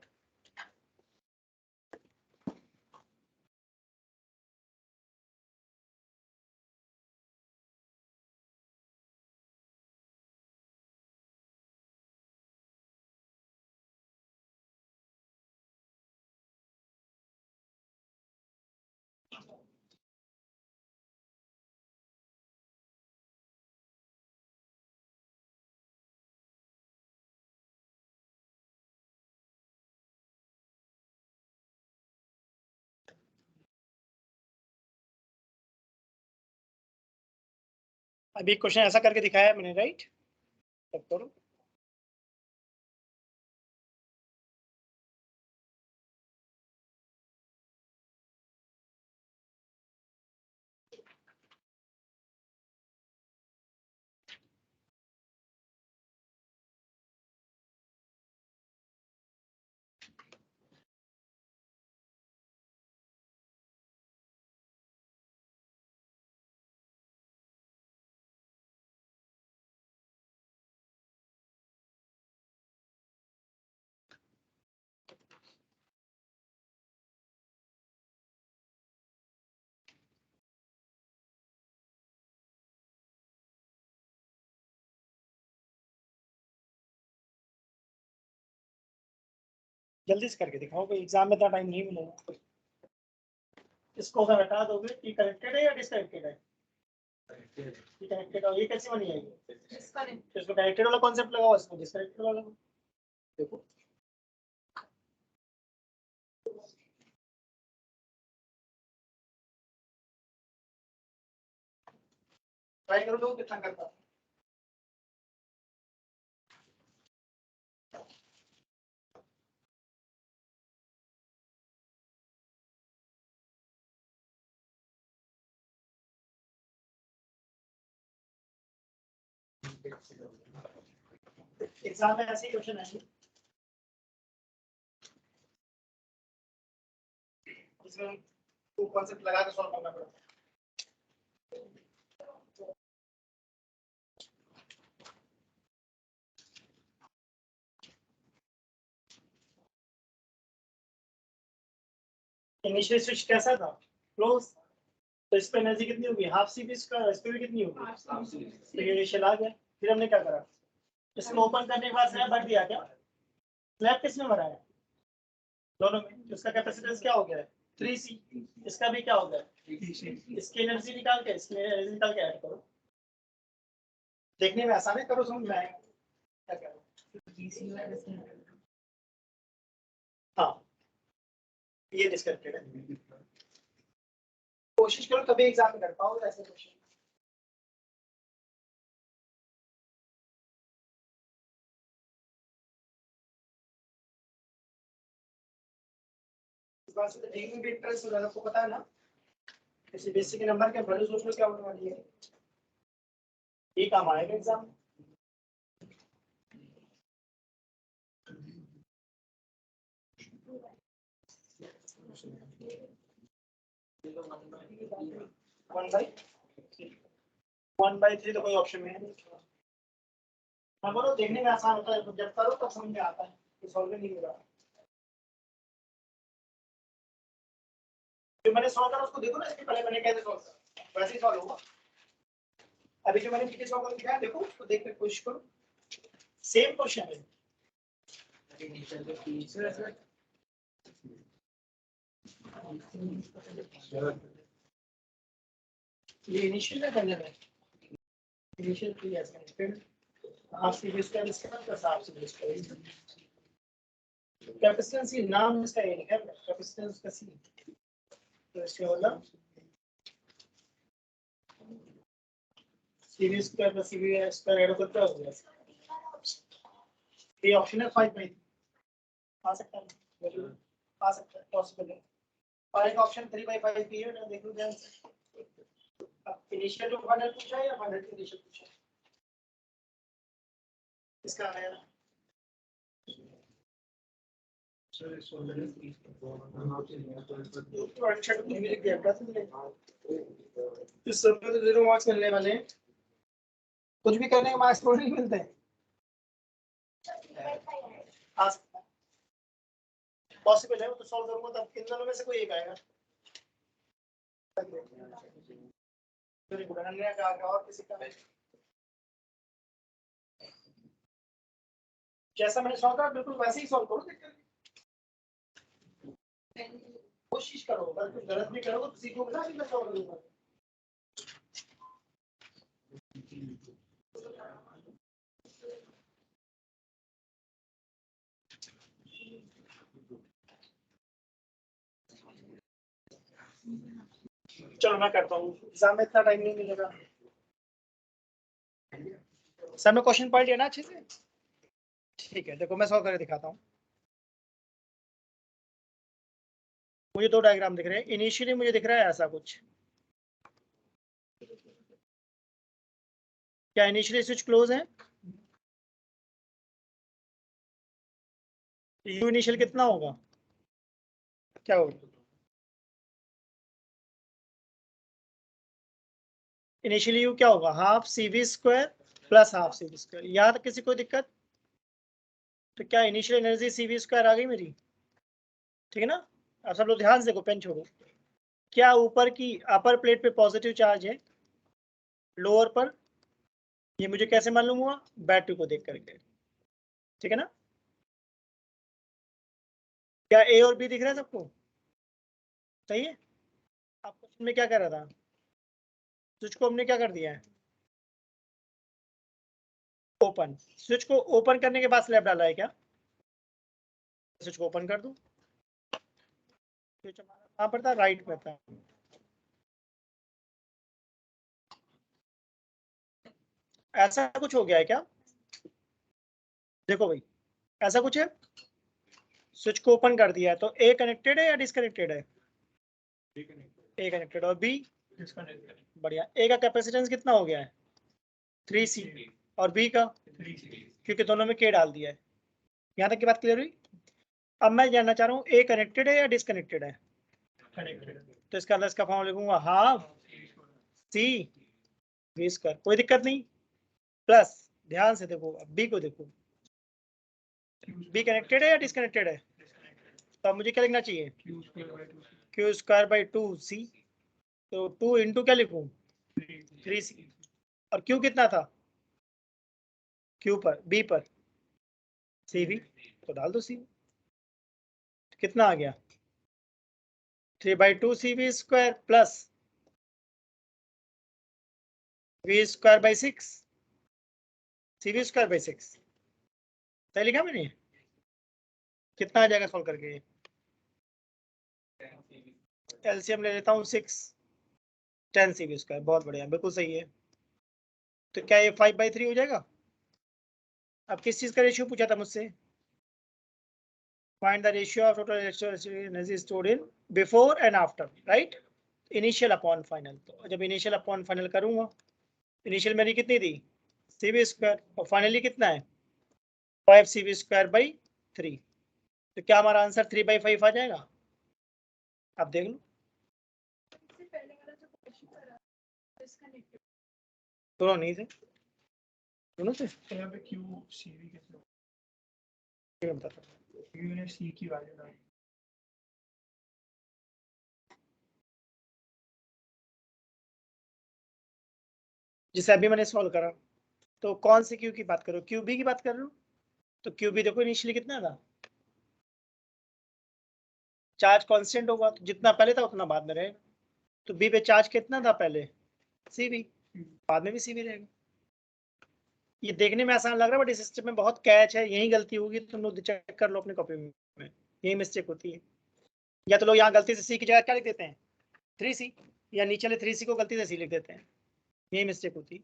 अभी क्वेश्चन ऐसा करके दिखाया है मैंने, राइट, चेक करो। जल्दी से करके दिखाओ, कोई एग्जाम में इतना टाइम नहीं मिलेगा। इसको अगर हटा दोगे कि कनेक्टेड है या डिसकनेक्टेड है, कनेक्टेड है, ये कैसे बनी आएगी, डिस्कनेक्ट। इसको कनेक्टेड वाला कॉन्सेप्ट लगाओ, इसको डिसकनेक्टेड वाला देखो। ट्राई करो लोग कितना करता है। एग्जाम में ऐसे ही क्वेश्चन है, इसमें टू कॉन्सेप्ट लगा के सॉल्व करना पड़ता है। इनिशियल स्विच कैसा था, क्लोज, तो इस पे एनर्जी कितनी होगी, हाफ सी बी स्क्वायर, इस पे भी कितनी होगी, तो ये इनिशियल आ गया। फिर हमने क्या करा, इसको ओपन करने के बाद स्लैब भर दिया, क्या स्लैब किसमें भरा है, दोनों में, तो इसका कैपेसिटेंस क्या हो गया है 3C, इसका भी क्या हो गया, इसकी एनर्जी निकाल के इसकी एनर्जी निकाल के ऐड करो, देखने में आसान है, करो समझ में आएगा क्या करो। हाँ ये डिस्कनेक्टेड है, कोशिश करो तभी एग्जाम में कर पाओगे ऐसे क्वेश्चन। इस बात से तो ठीक में भी इंटरेस्ट हो रहा है, आपको पता है ना, इसी बेसिक के नंबर के वैल्यू सोच लो क्या होने वाली है, ये काम आएगा एग्जाम में। वन बाई थ्री तो कोई ऑप्शन में है नहीं, हाँ बोलो, देखने में आसान होता है, जब करो तब समझ में आता है, सॉल्व नहीं हो रहा। जो मैंने सॉल्व करा उसको देखो ना, इसके पहले मैंने कैसे सॉल्व करा, वैसे ही सॉल्व होगा। अभी जो मैंने पीछे सॉल्व किया देखो, उसको देख के कोशिश करो, सेम क्वेश्चन है। ये इनिशियल है, पहले में initial pre edge connected, half C V square इसका plus half C V square. Capacitance ही नाम इसका ये लिखा है, कैपेसिटेंस का सी, तो इसका मतलब CV square plus CV square add करते हो गया। ये ऑप्शन है 5/3 आ सकता है, आ सकता है, पॉसिबल है। और एक ऑप्शन 3/5 भी है ना, देख लो ध्यान से। अब इनिशियल टू फाइनल पूछा है या फाइनल टू इनिशियल पूछा है, इसका आया ना। तो अच्छा तो नहीं लिख दिया था तुमने, इस सब में तो 0 मार्क्स मिलने वाले हैं, कुछ भी करने के मार्क्स थोड़ी नहीं मिलते हैं। आ सकता है, पॉसिबल है, वो तो सॉल्व करूंगा तब इन दोनों में से कोई एक आएगा। वेरी गुड, अन्य का आगे और किसी का जैसा मैंने सॉल्व करा बिल्कुल वैसे ही सॉल्व करो, दिक्कत नहीं। कोशिश करो, अगर कुछ गलत भी करोगे तो सीखोगे ना, मैं सॉल्व करूंगा। चलो मैं करता हूँ, एग्जाम में इतना टाइम नहीं मिलेगा। सर मैं क्वेश्चन पढ़ लिया ना अच्छे से? ठीक है, देखो मैं सॉल्व करके दिखाता हूँ। मुझे दो डायग्राम दिख रहे हैं। इनिशियली मुझे दिख रहा है ऐसा कुछ, क्या इनिशियली स्विच क्लोज है? यू इनिशियल कितना होगा, क्या होगा? इनिशियली यू क्या होगा, half C V square plus half C V square. यहाँ तक किसी को दिक्कत? तो क्या इनिशियल एनर्जी सीवी स्क्वायर आ गई मेरी, ठीक है ना? अब सब लोग ध्यान से देखो, पेन छोड़ो। क्या ऊपर की अपर प्लेट पे पॉजिटिव चार्ज है, लोअर पर? ये मुझे कैसे मालूम हुआ, बैटरी को देख करके, ठीक है ना? क्या ए और बी दिख रहा है सबको, सही है? आप क्वेश्चन में क्या कर रहा था, स्विच को हमने क्या कर दिया है, ओपन। स्विच को ओपन करने के बाद स्लैब डाला है क्या? स्विच को ओपन कर दूं, स्विच हमारा कहाँ पर था, राइट में था। ऐसा कुछ हो गया है क्या? देखो भाई, ऐसा कुछ है, स्विच को ओपन कर दिया है, तो ए कनेक्टेड है या डिसकनेक्टेड है? ए कनेक्टेड, और बी डिसकनेक्टेड। बढ़िया। ए का कैपेसिटेंस कितना हो गया है, 3C, और बी का, क्योंकि दोनों में के डाल दिया है। यहाँ तक की बात क्लियर हुई? अब मैं जानना चाह रहा हूँ ए कनेक्टेड है या डिसकनेक्टेड है? कनेक्टेड। तो इसका अंदर इसका फॉर्म लिखूंगा हाफ सी वी स्क्वायर, कोई दिक्कत नहीं, प्लस ध्यान से देखो, अब बी को देखो, बी कनेक्टेड है या डिसकनेक्टेड है? तो अब मुझे क्या लिखना चाहिए, क्यू स्क्वायर बाई 2C। तो 2 इंटू क्या लिखूं, 3C। और क्यू कितना था, क्यू पर, बी पर CV, तो डाल दो CV। कितना आ गया, 3/2 CV square plus V square by 6, CV square by 6। सही लिखा मैंने? कितना आ जाएगा सॉल्व करके, एलसीएम ले लेता हूँ 6, 10 CV स्क्वायर, बहुत बढ़िया, बिल्कुल सही है। तो क्या ये 5/3 हो जाएगा? अब किस चीज का रेशियो पूछा था मुझसे, find the ratio of total energy stored in before and after, right? Initial upon final. तो जब इनिशियल अपॉन फाइनल करूंगा, इनिशियल मेरी कितनी थी, CV स्क्वायर, और फाइनली कितना है, 5 CV स्क्वायर बाई 3। तो क्या हमारा आंसर 3/5 आ जाएगा? आप देख लो, इससे पहले वाला जो क्वेश्चन करा डिस्कनेक्टेड, दोनों नहीं थे, दोनों थे, यहाँ पे क्यू सीवी कैसे हो, ये बताता हूँ। क्यू ने सी की वैल्यू डाली, जिसे अभी मैंने सॉल्व करा, तो कौन सी क्यू की बात करो, क्यू बी की बात कर रहे हो? तो क्यू बी देखो इनिशियली कितना था, चार्ज कांस्टेंट होगा, तो जितना पहले था उतना बाद में रहेगा। तो बी पे चार्ज कितना था पहले, CV, बाद में भी CV रहेगा। ये देखने में आसान लग रहा है बट इस स्टेप में बहुत कैच है, यही गलती होगी, तुम लोग चेक कर लो अपनी कॉपी में, यही मिस्टेक होती है। या तो लोग यहाँ गलती से सी की जगह क्या लिख देते हैं 3C, या नीचे वाले 3C को गलती से सी लिख देते हैं, यही मिस्टेक होती है।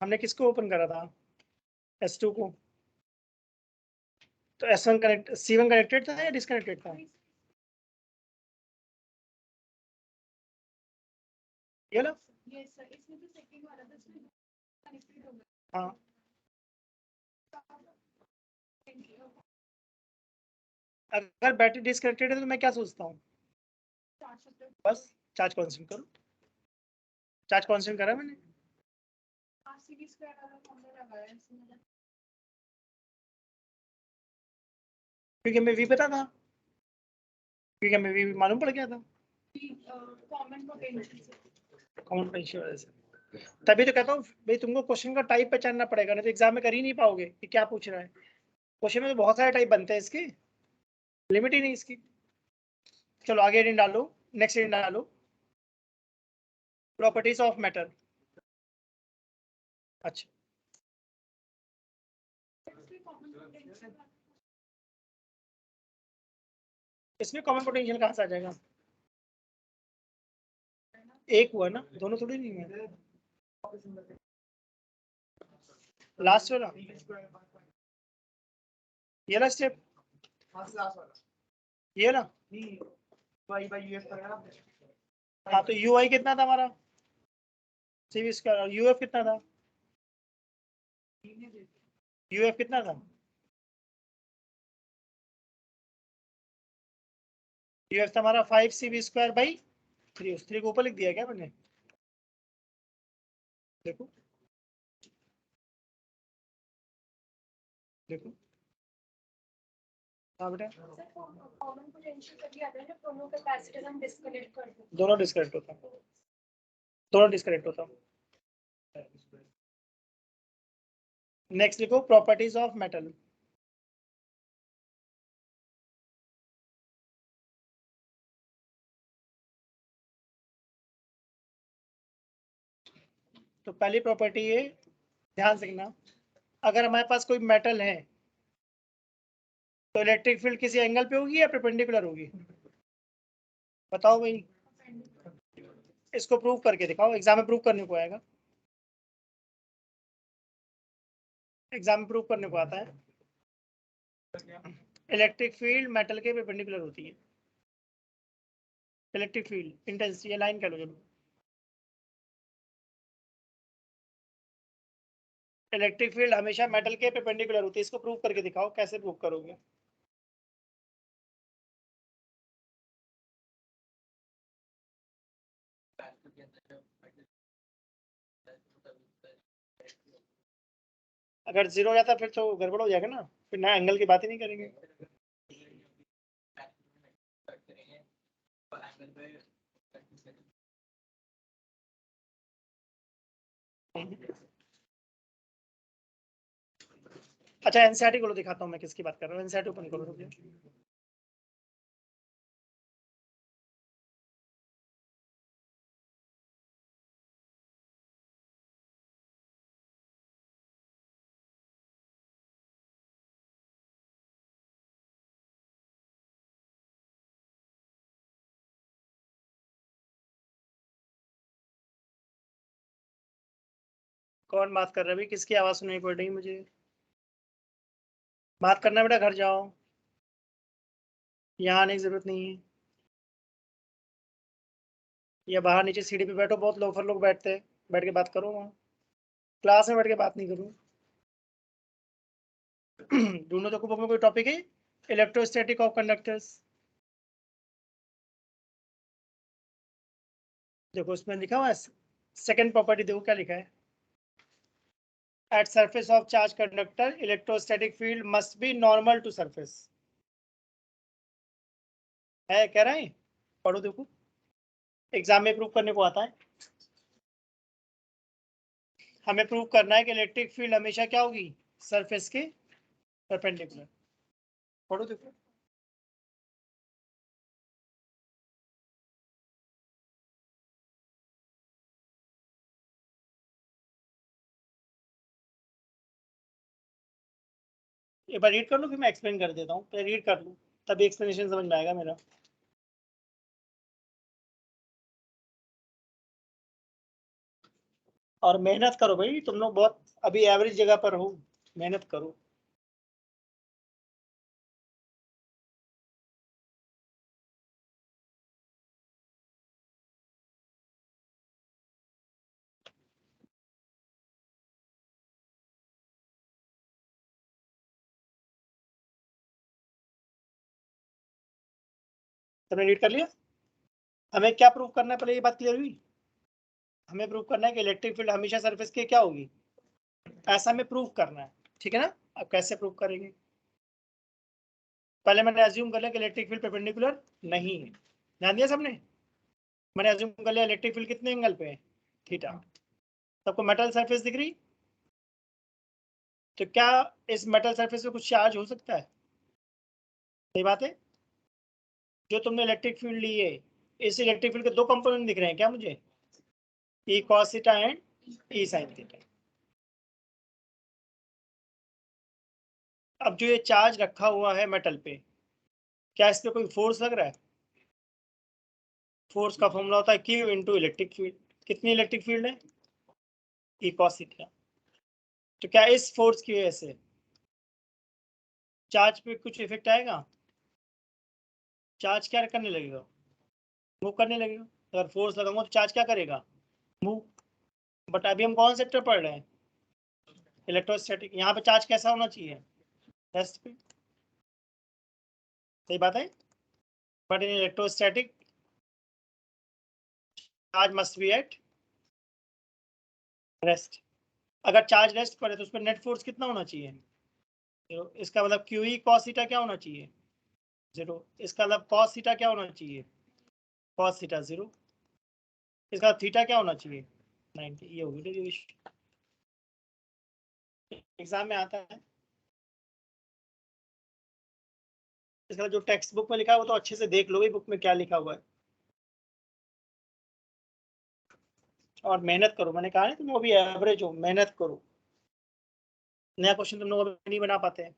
हमने किसको ओपन करा था S2 को, तो S1 कनेक्ट C1 कनेक्टेड था या डिसकनेक्टेड था? ये लो यस सर, इसमें तो सेकंड वाला था, इसमें कनेक्टेड हो गया। हाँ, अगर बैटरी डिसकनेक्टेड है तो मैं क्या सोचता हूँ, बस चार्ज कांस्टेंट करो, चार्ज कांस्टेंट करा मैंने, RCB स्क्वायर वाला फॉर्मूला लगाया इसमें, क्योंकि हमें V पता था, क्योंकि हमें V मालूम पड़ गया था कॉमन पोटेंशियल से। कॉमन पोटेंशियल वजह से। तभी तो कहता हूँ भाई तुमको क्वेश्चन का टाइप पहचानना पड़ेगा, नहीं तो एग्जाम में कर ही नहीं पाओगे कि क्या पूछ रहा है। क्वेश्चन में तो बहुत सारे टाइप बनते हैं इसके, लिमिट ही नहीं इसकी। चलो आगे रीडिंग डालो, नेक्स्ट रीडिंग डालो, प्रॉपर्टीज ऑफ मैटर। अच्छा, इसमें कॉमन पोटेंशियल कहाँ से आ जाएगा? एक हुआ ना, दोनों थोड़ी नहीं है। लास्ट वाला ये ना स्टेप, ये ना, हाँ तो यू आई कितना था हमारा CV स्क्वायर, और यूएफ कितना था, यूएफ कितना था, यूएफ था हमारा 5CV स्क्वायर बाई 3, उस 3 को ऊपर लिख दिया क्या मैंने, देखो देखो, हाँ बेटा कॉमन पोटेंशियल तभी आता है जब दोनों कैपेसिटर हम डिस्कनेक्ट कर दें। दोनों डिस्कनेक्ट होता, दोनों डिस्कनेक्ट होता। नेक्स्ट लिखो प्रॉपर्टीज ऑफ मेटल। तो पहली प्रॉपर्टी है, ध्यान से देखना, अगर हमारे पास कोई मेटल है तो इलेक्ट्रिक फील्ड किसी एंगल पे होगी या परपेंडिकुलर होगी, बताओ भाई, इसको प्रूव करके दिखाओ, एग्जाम में प्रूव करने को आएगा, एग्जाम में प्रूव करने को आता है। इलेक्ट्रिक फील्ड मेटल के परपेंडिकुलर होती है, इलेक्ट्रिक फील्ड इंटेंसिटी लाइन कह लो जब, इलेक्ट्रिक फील्ड हमेशा मेटल के परपेंडिकुलर होती है, इसको प्रूव करके दिखाओ, कैसे प्रूव करोगे? अगर जीरो हो जाता फिर तो गड़बड़ हो जाएगा ना, फिर नया एंगल की बात ही नहीं करेंगे। अच्छा एनसीईआरटी को दिखाता हूँ मैं किसकी बात कर रहा हूँ, एनसीईआरटी ओपन करो रुको। कौन बात कर रहा है भाई, किसकी आवाज सुनाई पड़ रही है मुझे? बात करना बेटा, घर जाओ, यहाँ आने की जरूरत नहीं है, या बाहर नीचे सीढ़ी पे बैठो, बहुत लोफर लोग बैठते हैं, बैठ के बात करो वहाँ, क्लास में बैठ के बात नहीं करूँ। ढूंढो तो बुक में कोई टॉपिक है, इलेक्ट्रोस्टैटिक ऑफ कंडक्टर्स, देखो उसमें लिखा हुआ है सेकंड प्रॉपर्टी, देखो क्या लिखा है, at surface of charge conductor electrostatic field must be normal to surface, है कह रहे हैं, पढ़ो देखो, एग्जाम में प्रूव करने को आता है, हमें प्रूव करना है कि इलेक्ट्रिक फील्ड हमेशा क्या होगी, सरफेस के परपेंडिकुलर, पढ़ो देखो। एक बार रीड कर लो फिर मैं एक्सप्लेन कर देता हूँ, पहले रीड कर लूँ तभी एक्सप्लेनेशन समझ में आएगा मेरा। और मेहनत करो भाई, तुम लोग बहुत अभी एवरेज जगह पर हो, मेहनत करो। तुमने रीड कर लिया? हमें क्या प्रूव करना है, पहले ये बात क्लियर हुई? हमें प्रूव करना है कि इलेक्ट्रिक फील्ड हमेशा सरफेस की क्या होगी, ऐसा हमें प्रूव करना है, ठीक है ना। अब कैसे प्रूव करेंगे? पहले मैंने अज्यूम कर लिया कि इलेक्ट्रिक फील्ड परपेंडिकुलर नहीं है, ध्यान दिया सबने। मैंने अज्यूम कर लिया इलेक्ट्रिक फील्ड कितने एंगल पे है, थीटा। सबको मेटल सरफेस दिख रही? तो क्या इस मेटल सरफेस पे कुछ चार्ज हो सकता है? सही बात है। जो तुमने इलेक्ट्रिक फील्ड ली है, इस इलेक्ट्रिक फील्ड के दो कंपोनेंट दिख रहे हैं क्या मुझे, E cos theta and E sine theta. अब जो ये चार्ज रखा हुआ है मेटल पे, क्या इस पे कोई फोर्स लग रहा है? फोर्स का फॉर्मूला होता है Q इंटू इलेक्ट्रिक फील्ड। कितनी इलेक्ट्रिक फील्ड है? E cos theta. तो क्या इस फोर्स की वजह से चार्ज पे कुछ इफेक्ट आएगा? चार्ज क्या करने लगेगा, मूव करने लगेगा। अगर फोर्स लगाऊंगा तो चार्ज क्या करेगा, मूव। बट अभी हम कौन सेक्टर पढ़ रहे हैं, इलेक्ट्रोस्टैटिक। यहाँ पे चार्ज कैसा होना चाहिए, रेस्ट पे। सही बात है। But in electrostatic charge must be at rest. अगर चार्ज रेस्ट पर है तो उस पर नेट फोर्स कितना होना चाहिए, जीरो। इसका मतलब क्यू ई कॉस थीटा क्या होना चाहिए, जीरो। इसका मतलब कॉस थीटा क्या होना चाहिए, कॉस थीटा जीरो। इसका थीटा क्या होना चाहिए, 90। ये होगी डेरिवेशन, एग्जाम में आता है। इसका जो टेक्स्ट बुक में लिखा है वो तो अच्छे से देख लो बुक में क्या लिखा हुआ है, और मेहनत करो। मैंने कहा है तुम अभी एवरेज हो, मेहनत करो। नया क्वेश्चन तुम लोग अभी नहीं बना पाते हैं।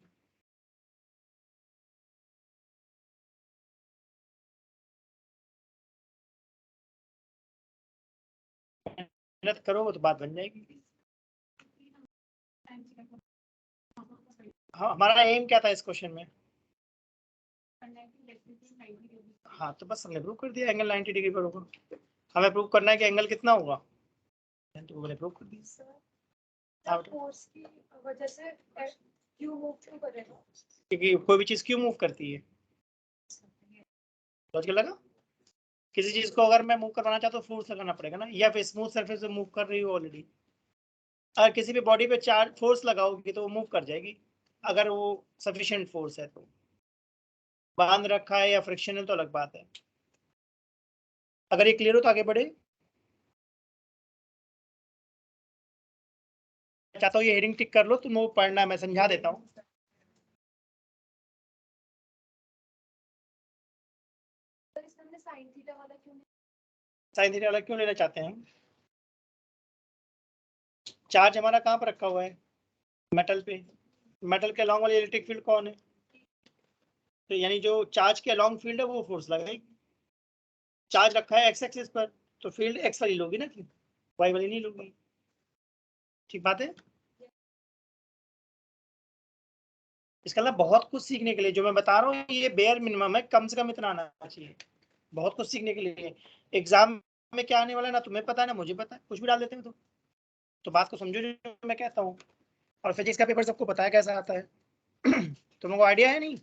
मेहनत करो तो बात बन जाएगी। हाँ, हमारा एम क्या था इस क्वेश्चन में? हाँ, तो बस हमने प्रूव कर दिया एंगल 90 डिग्री पर होगा। हमें प्रूव करना है कि एंगल कितना होगा, तो मैंने प्रूव कर दिया। फोर्स की वजह से क्यों मूव क्यों करेगा, क्योंकि कोई भी चीज क्यों मूव करती है, समझ के लगा। किसी चीज को अगर मैं मूव करवाना चाहता हूँ तो फोर्स लगाना पड़ेगा ना, या फिर स्मूथ सरफेस पे मूव कर रही हो ऑलरेडी। अगर किसी भी बॉडी पे चार्ज फोर्स लगाओगी तो वो मूव कर जाएगी, अगर वो सफिशिएंट फोर्स है तो। बांध रखा है या फ्रिक्शनल तो अलग बात है। अगर ये क्लियर हो तो आगे बढ़े। चाहता हूँ ये हेडिंग टिक कर लो, तुम वो पढ़ना है, मैं समझा देता हूँ। साइन थीटा वाला क्यों साइन थीटा वाला क्यों लेना चाहते हैं? चार्ज हमारा कहाँ पर रखा हुआ है, मेटल पे। मेटल के अलॉन्ग वाली इलेक्ट्रिक फील्ड कौन है, तो यानी जो चार्ज के अलॉन्ग फील्ड है वो फोर्स लगाएगी। चार्ज रखा है एक्स एक्सिस पर, तो फील्ड एक्स वाली लोगी ना, फिर वाई वाली नहीं लोगी। ठीक बात है। इसका मतलब बहुत कुछ सीखने के लिए जो मैं बता रहा हूँ ये बेयर मिनिमम है, कम से कम इतना आना चाहिए। बहुत कुछ सीखने के लिए एग्जाम में क्या आने वाला है ना तुम्हें पता है ना मुझे पता है, कुछ भी डाल देते हैं तो बात को समझो जो मैं कहता हूँ। और फिजिक्स का पेपर सबको पता है कैसा आता है। तुम लोगों को आइडिया है नहीं?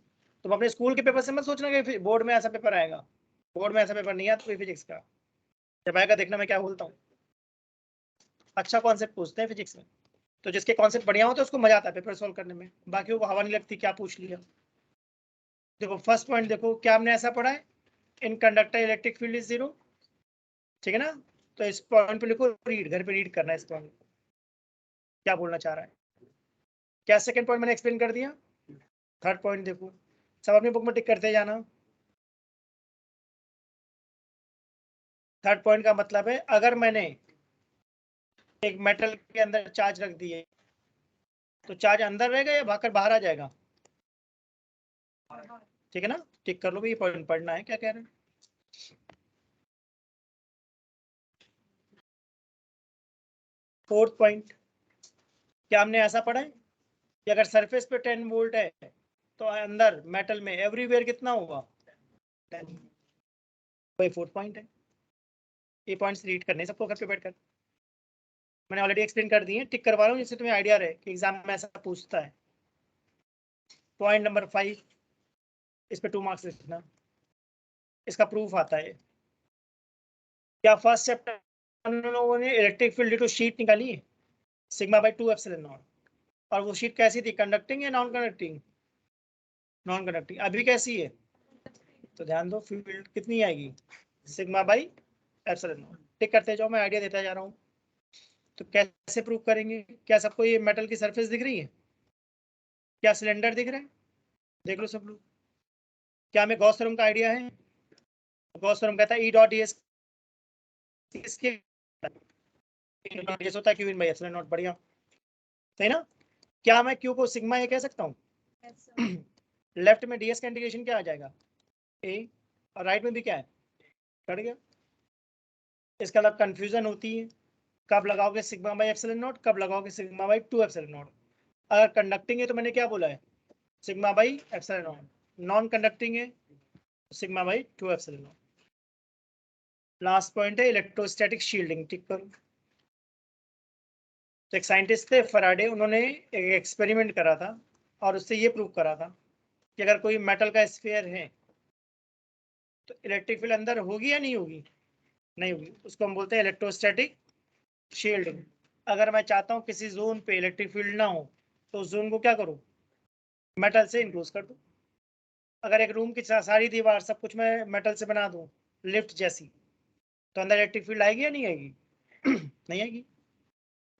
तुम अपने स्कूल के पेपर से मत सोचना कि बोर्ड में ऐसा पेपर आएगा। बोर्ड में ऐसा पेपर नहीं आता कोई फिजिक्स का। जब आएगा देखना मैं क्या बोलता हूँ। अच्छा कॉन्सेप्ट पूछते हैं फिजिक्स में, तो जिसके कॉन्सेप्ट बढ़िया होते हैं उसको मजा आता है पेपर सोल्व करने में, बाकी को हवा नहीं लगती क्या पूछ लिया। देखो फर्स्ट पॉइंट देखो क्या हमने ऐसा पढ़ा है, in conductor electric field is zero, ठीक है ना। तो इस पॉइंट पे लिखो रीड, घर पे रीड करना है इस पॉइंट क्या बोलना चाह रहा है। क्या सेकंड पॉइंट मैंने एक्सप्लेन कर दिया। थर्ड पॉइंट देखो, सब अपनी बुक में टिक करते जाना। थर्ड पॉइंट का मतलब है अगर मैंने एक मेटल के अंदर चार्ज रख दिए तो चार्ज अंदर रहेगा या भागकर बाहर आ जाएगा, ठीक है ना, टिक कर लो भाई, पॉइंट पढ़ना है क्या कह रहे हैं। फोर्थ पॉइंट, क्या हमने ऐसा पढ़ा है कि अगर सरफेस पे 10 वोल्ट है तो अंदर मेटल में एवरीवेयर कितना होगा 10। वही फोर्थ पॉइंट है। ये पॉइंट्स रीड करने सबको घर पे बैठकर, मैंने ऑलरेडी एक्सप्लेन कर दिए, टिक करवा रहा हूँ जिससे तुम्हें आइडिया रहे कि एग्जाम में ऐसा पूछता है। पॉइंट नंबर 5, इस पे 2 मार्क्स लिखना, इसका प्रूफ आता है। क्या फर्स्ट चैप्टर लोगों ने इलेक्ट्रिक फील्ड टू शीट निकाली है, सिग्मा बाई 2 एप्सिलॉन नॉट, और वो शीट कैसी थी, कंडक्टिंग या नॉन कंडक्टिंग, नॉन कंडक्टिंग। अभी कैसी है, तो ध्यान दो फील्ड कितनी आएगी, सिग्मा बाई एप्सिलॉन नॉट। टिक करते जाओ, मैं आइडिया देता जा रहा हूँ। तो कैसे प्रूव करेंगे, क्या सबको ये मेटल की सरफेस दिख रही है, क्या सिलेंडर दिख रहा है, देख लो सब लोग। क्या हमें गॉस थ्योरम का आइडिया है, गॉस थ्योरम कहता है ई डॉट ds किसके होता है, Q in by epsilon not, बढ़िया सही ना। क्या मैं क्यू को सिग्मा ए कह सकता हूँ, लेफ्ट में ds का इंटीग्रेशन क्या आ जाएगा a, और राइट में भी क्या है, कट गया। इसका मतलब कंफ्यूजन होती है, कब लगाओगे सिग्मा बाई एप्सिलॉन नॉट, कब लगाओगे सिग्मा बाई 2 एप्सिलॉन नॉट। अगर कंडक्टिंग है तो मैंने क्या बोला है, sigma by epsilon naught, non conducting है sigma by 2 epsilon naught. Last point है इलेक्ट्रोस्टैटिक शील्डिंग, टिक करो। तो एक साइंटिस्ट थे फराडे, उन्होंने एक एक्सपेरिमेंट करा था और उससे ये प्रूव करा था कि अगर कोई मेटल का स्फीयर है तो इलेक्ट्रिक फील्ड अंदर होगी या नहीं होगी, नहीं होगी। उसको हम बोलते हैं इलेक्ट्रोस्टैटिक शील्डिंग। अगर मैं चाहता हूँ किसी जोन पे इलेक्ट्रिक फील्ड ना हो तो उस जोन को क्या करूँ, मेटल से इनक्लोज कर दूँ। अगर एक रूम की सारी दीवार सब कुछ मैं मेटल से बना दूँ लिफ्ट जैसी, तो अंदर इलेक्ट्रिक फील्ड आएगी या नहीं आएगी नहीं आएगी।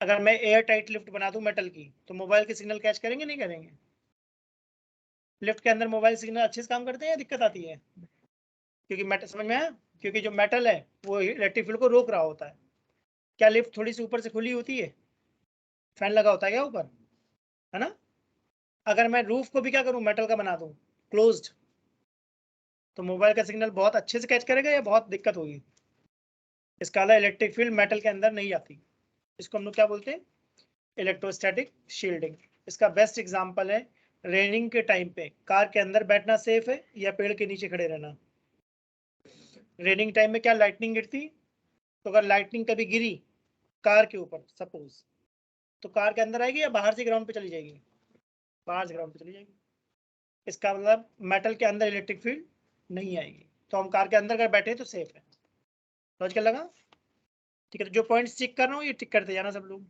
अगर मैं एयर टाइट लिफ्ट बना दूं मेटल की तो मोबाइल के सिग्नल कैच करेंगे नहीं करेंगे, लिफ्ट के अंदर मोबाइल सिग्नल अच्छे से काम करते हैं या दिक्कत आती है, क्योंकि मेटल, समझ में आया, क्योंकि जो मेटल है वो इलेक्ट्रिक फील्ड को रोक रहा होता है। क्या लिफ्ट थोड़ी सी ऊपर से खुली होती है, फैन लगा होता है क्या ऊपर, है ना। अगर मैं रूफ को भी क्या करूं मेटल का बना दूं क्लोज्ड, तो मोबाइल का सिग्नल बहुत अच्छे से कैच करेगा या बहुत दिक्कत होगी। इसका अलावा इलेक्ट्रिक फील्ड मेटल के अंदर नहीं आती, इसको हम लोग क्या बोलते हैं, इलेक्ट्रोस्टैटिक शील्डिंग। इसका बेस्ट एग्जांपल है रेनिंग के टाइम पे कार के अंदर बैठना सेफ है या पेड़ के नीचे खड़े रहना। रेनिंग टाइम में क्या लाइटनिंग गिरती, तो अगर लाइटनिंग कभी गिरी कार के ऊपर सपोज, तो कार के अंदर आएगी या बाहर से ग्राउंड पे चली जाएगी, बाहर से ग्राउंड पे चली जाएगी। इसका मतलब मेटल के अंदर इलेक्ट्रिक फील्ड नहीं आएगी, तो हम कार के अंदर अगर बैठे तो सेफ है। लॉजिकल लगा, ठीक है। तो जो पॉइंट्स टिक कर रहा हूँ ये टिक करते जाना सब लोग।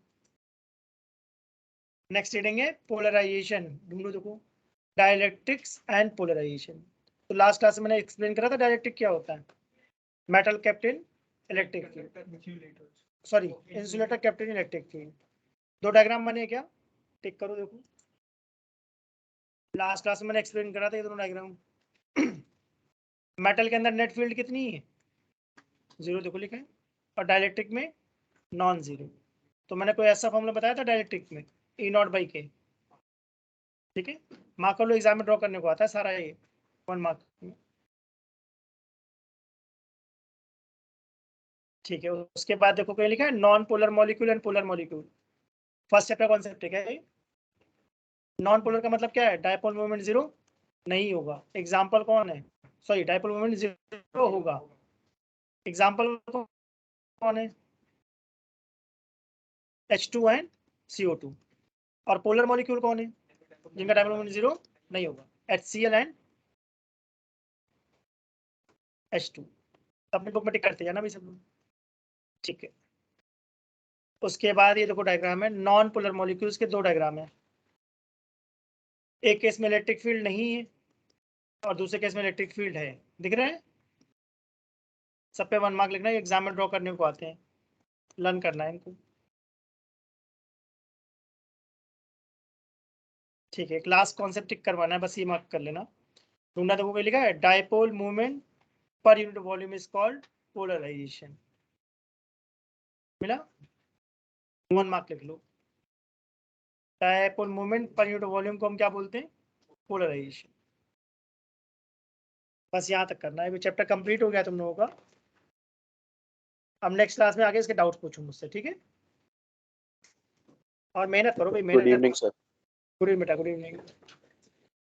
नेक्स्ट रीडिंग है पोलराइजेशन, ढूंढो देखो, डाइलेक्ट्रिक्स एंड पोलराइजेशन। तो लास्ट क्लास में मैंने एक्सप्लेन करा था डाइलेक्ट्रिक क्या होता है, metal kept in electric field, sorry insulator kept in electric field. दो डायग्राम बने क्या, टिक करो देखो। लास्ट क्लास में मैंने एक्सप्लेन करा था ये दोनों डायग्राम। मेटल के अंदर नेट फील्ड कितनी है, 0 देखो लिखा है, और डाइलेक्ट्रिक में नॉन जीरो। तो मैंने कोई ऐसा फॉर्मूला बताया था डाइलेक्ट्रिक में, ई नॉट बाई के, ठीक है। मार्क कर लो, एग्जाम में ड्रॉ करने को आता है सारा ये 1 मार्क, ठीक है। उसके बाद देखो कहीं लिखा है non polar molecule and polar molecule. First chapter concept है। नॉन पोलर का मतलब क्या है, डायपोल मोमेंट जीरो नहीं होगा। एग्जाम्पल कौन है, सॉरी डायपोल मोमेंट जीरो होगा, एग्जाम्पल कौन है, H2 एंड CO2। और पोलर मॉलिक्यूल कौन है जिनका डायपोल मोमेंट जीरो नहीं होगा, HCl एंड H2। अपने बुक में टिक करते जाना भी सब लोग, ठीक है। उसके बाद ये देखो डायग्राम है, नॉन पोलर मॉलिक्यूल्स के दो डायग्राम है। एक केस में इलेक्ट्रिक फील्ड नहीं है और दूसरे केस में इलेक्ट्रिक फील्ड है, दिख रहे हैं। सब पे 1 मार्क लिखना है, एग्जाम में ड्रॉ करने को आते हैं, लर्न करना है इनको, ठीक है। क्लास कॉन्सेप्ट टिक करवाना है, बस ये मार्क कर लेना। ढूंढना देखो कोई लिखा है, dipole movement per unit volume is called polarization, मिला, 1 मार्क लिख लो। Dipole movement per unit volume को हम क्या बोलते हैं, पोलराइजेशन। बस यहाँ तक करना है, अभी चैप्टर कंप्लीट हो गया तुम लोगों का। अब नेक्स्ट क्लास में आगे इसके डाउट्स पूछो मुझसे, ठीक है? और मेहनत करो भाई, गुड मेहनत इवनिंग सर। गुड इवनिंग बेटा, गुड इवनिंग।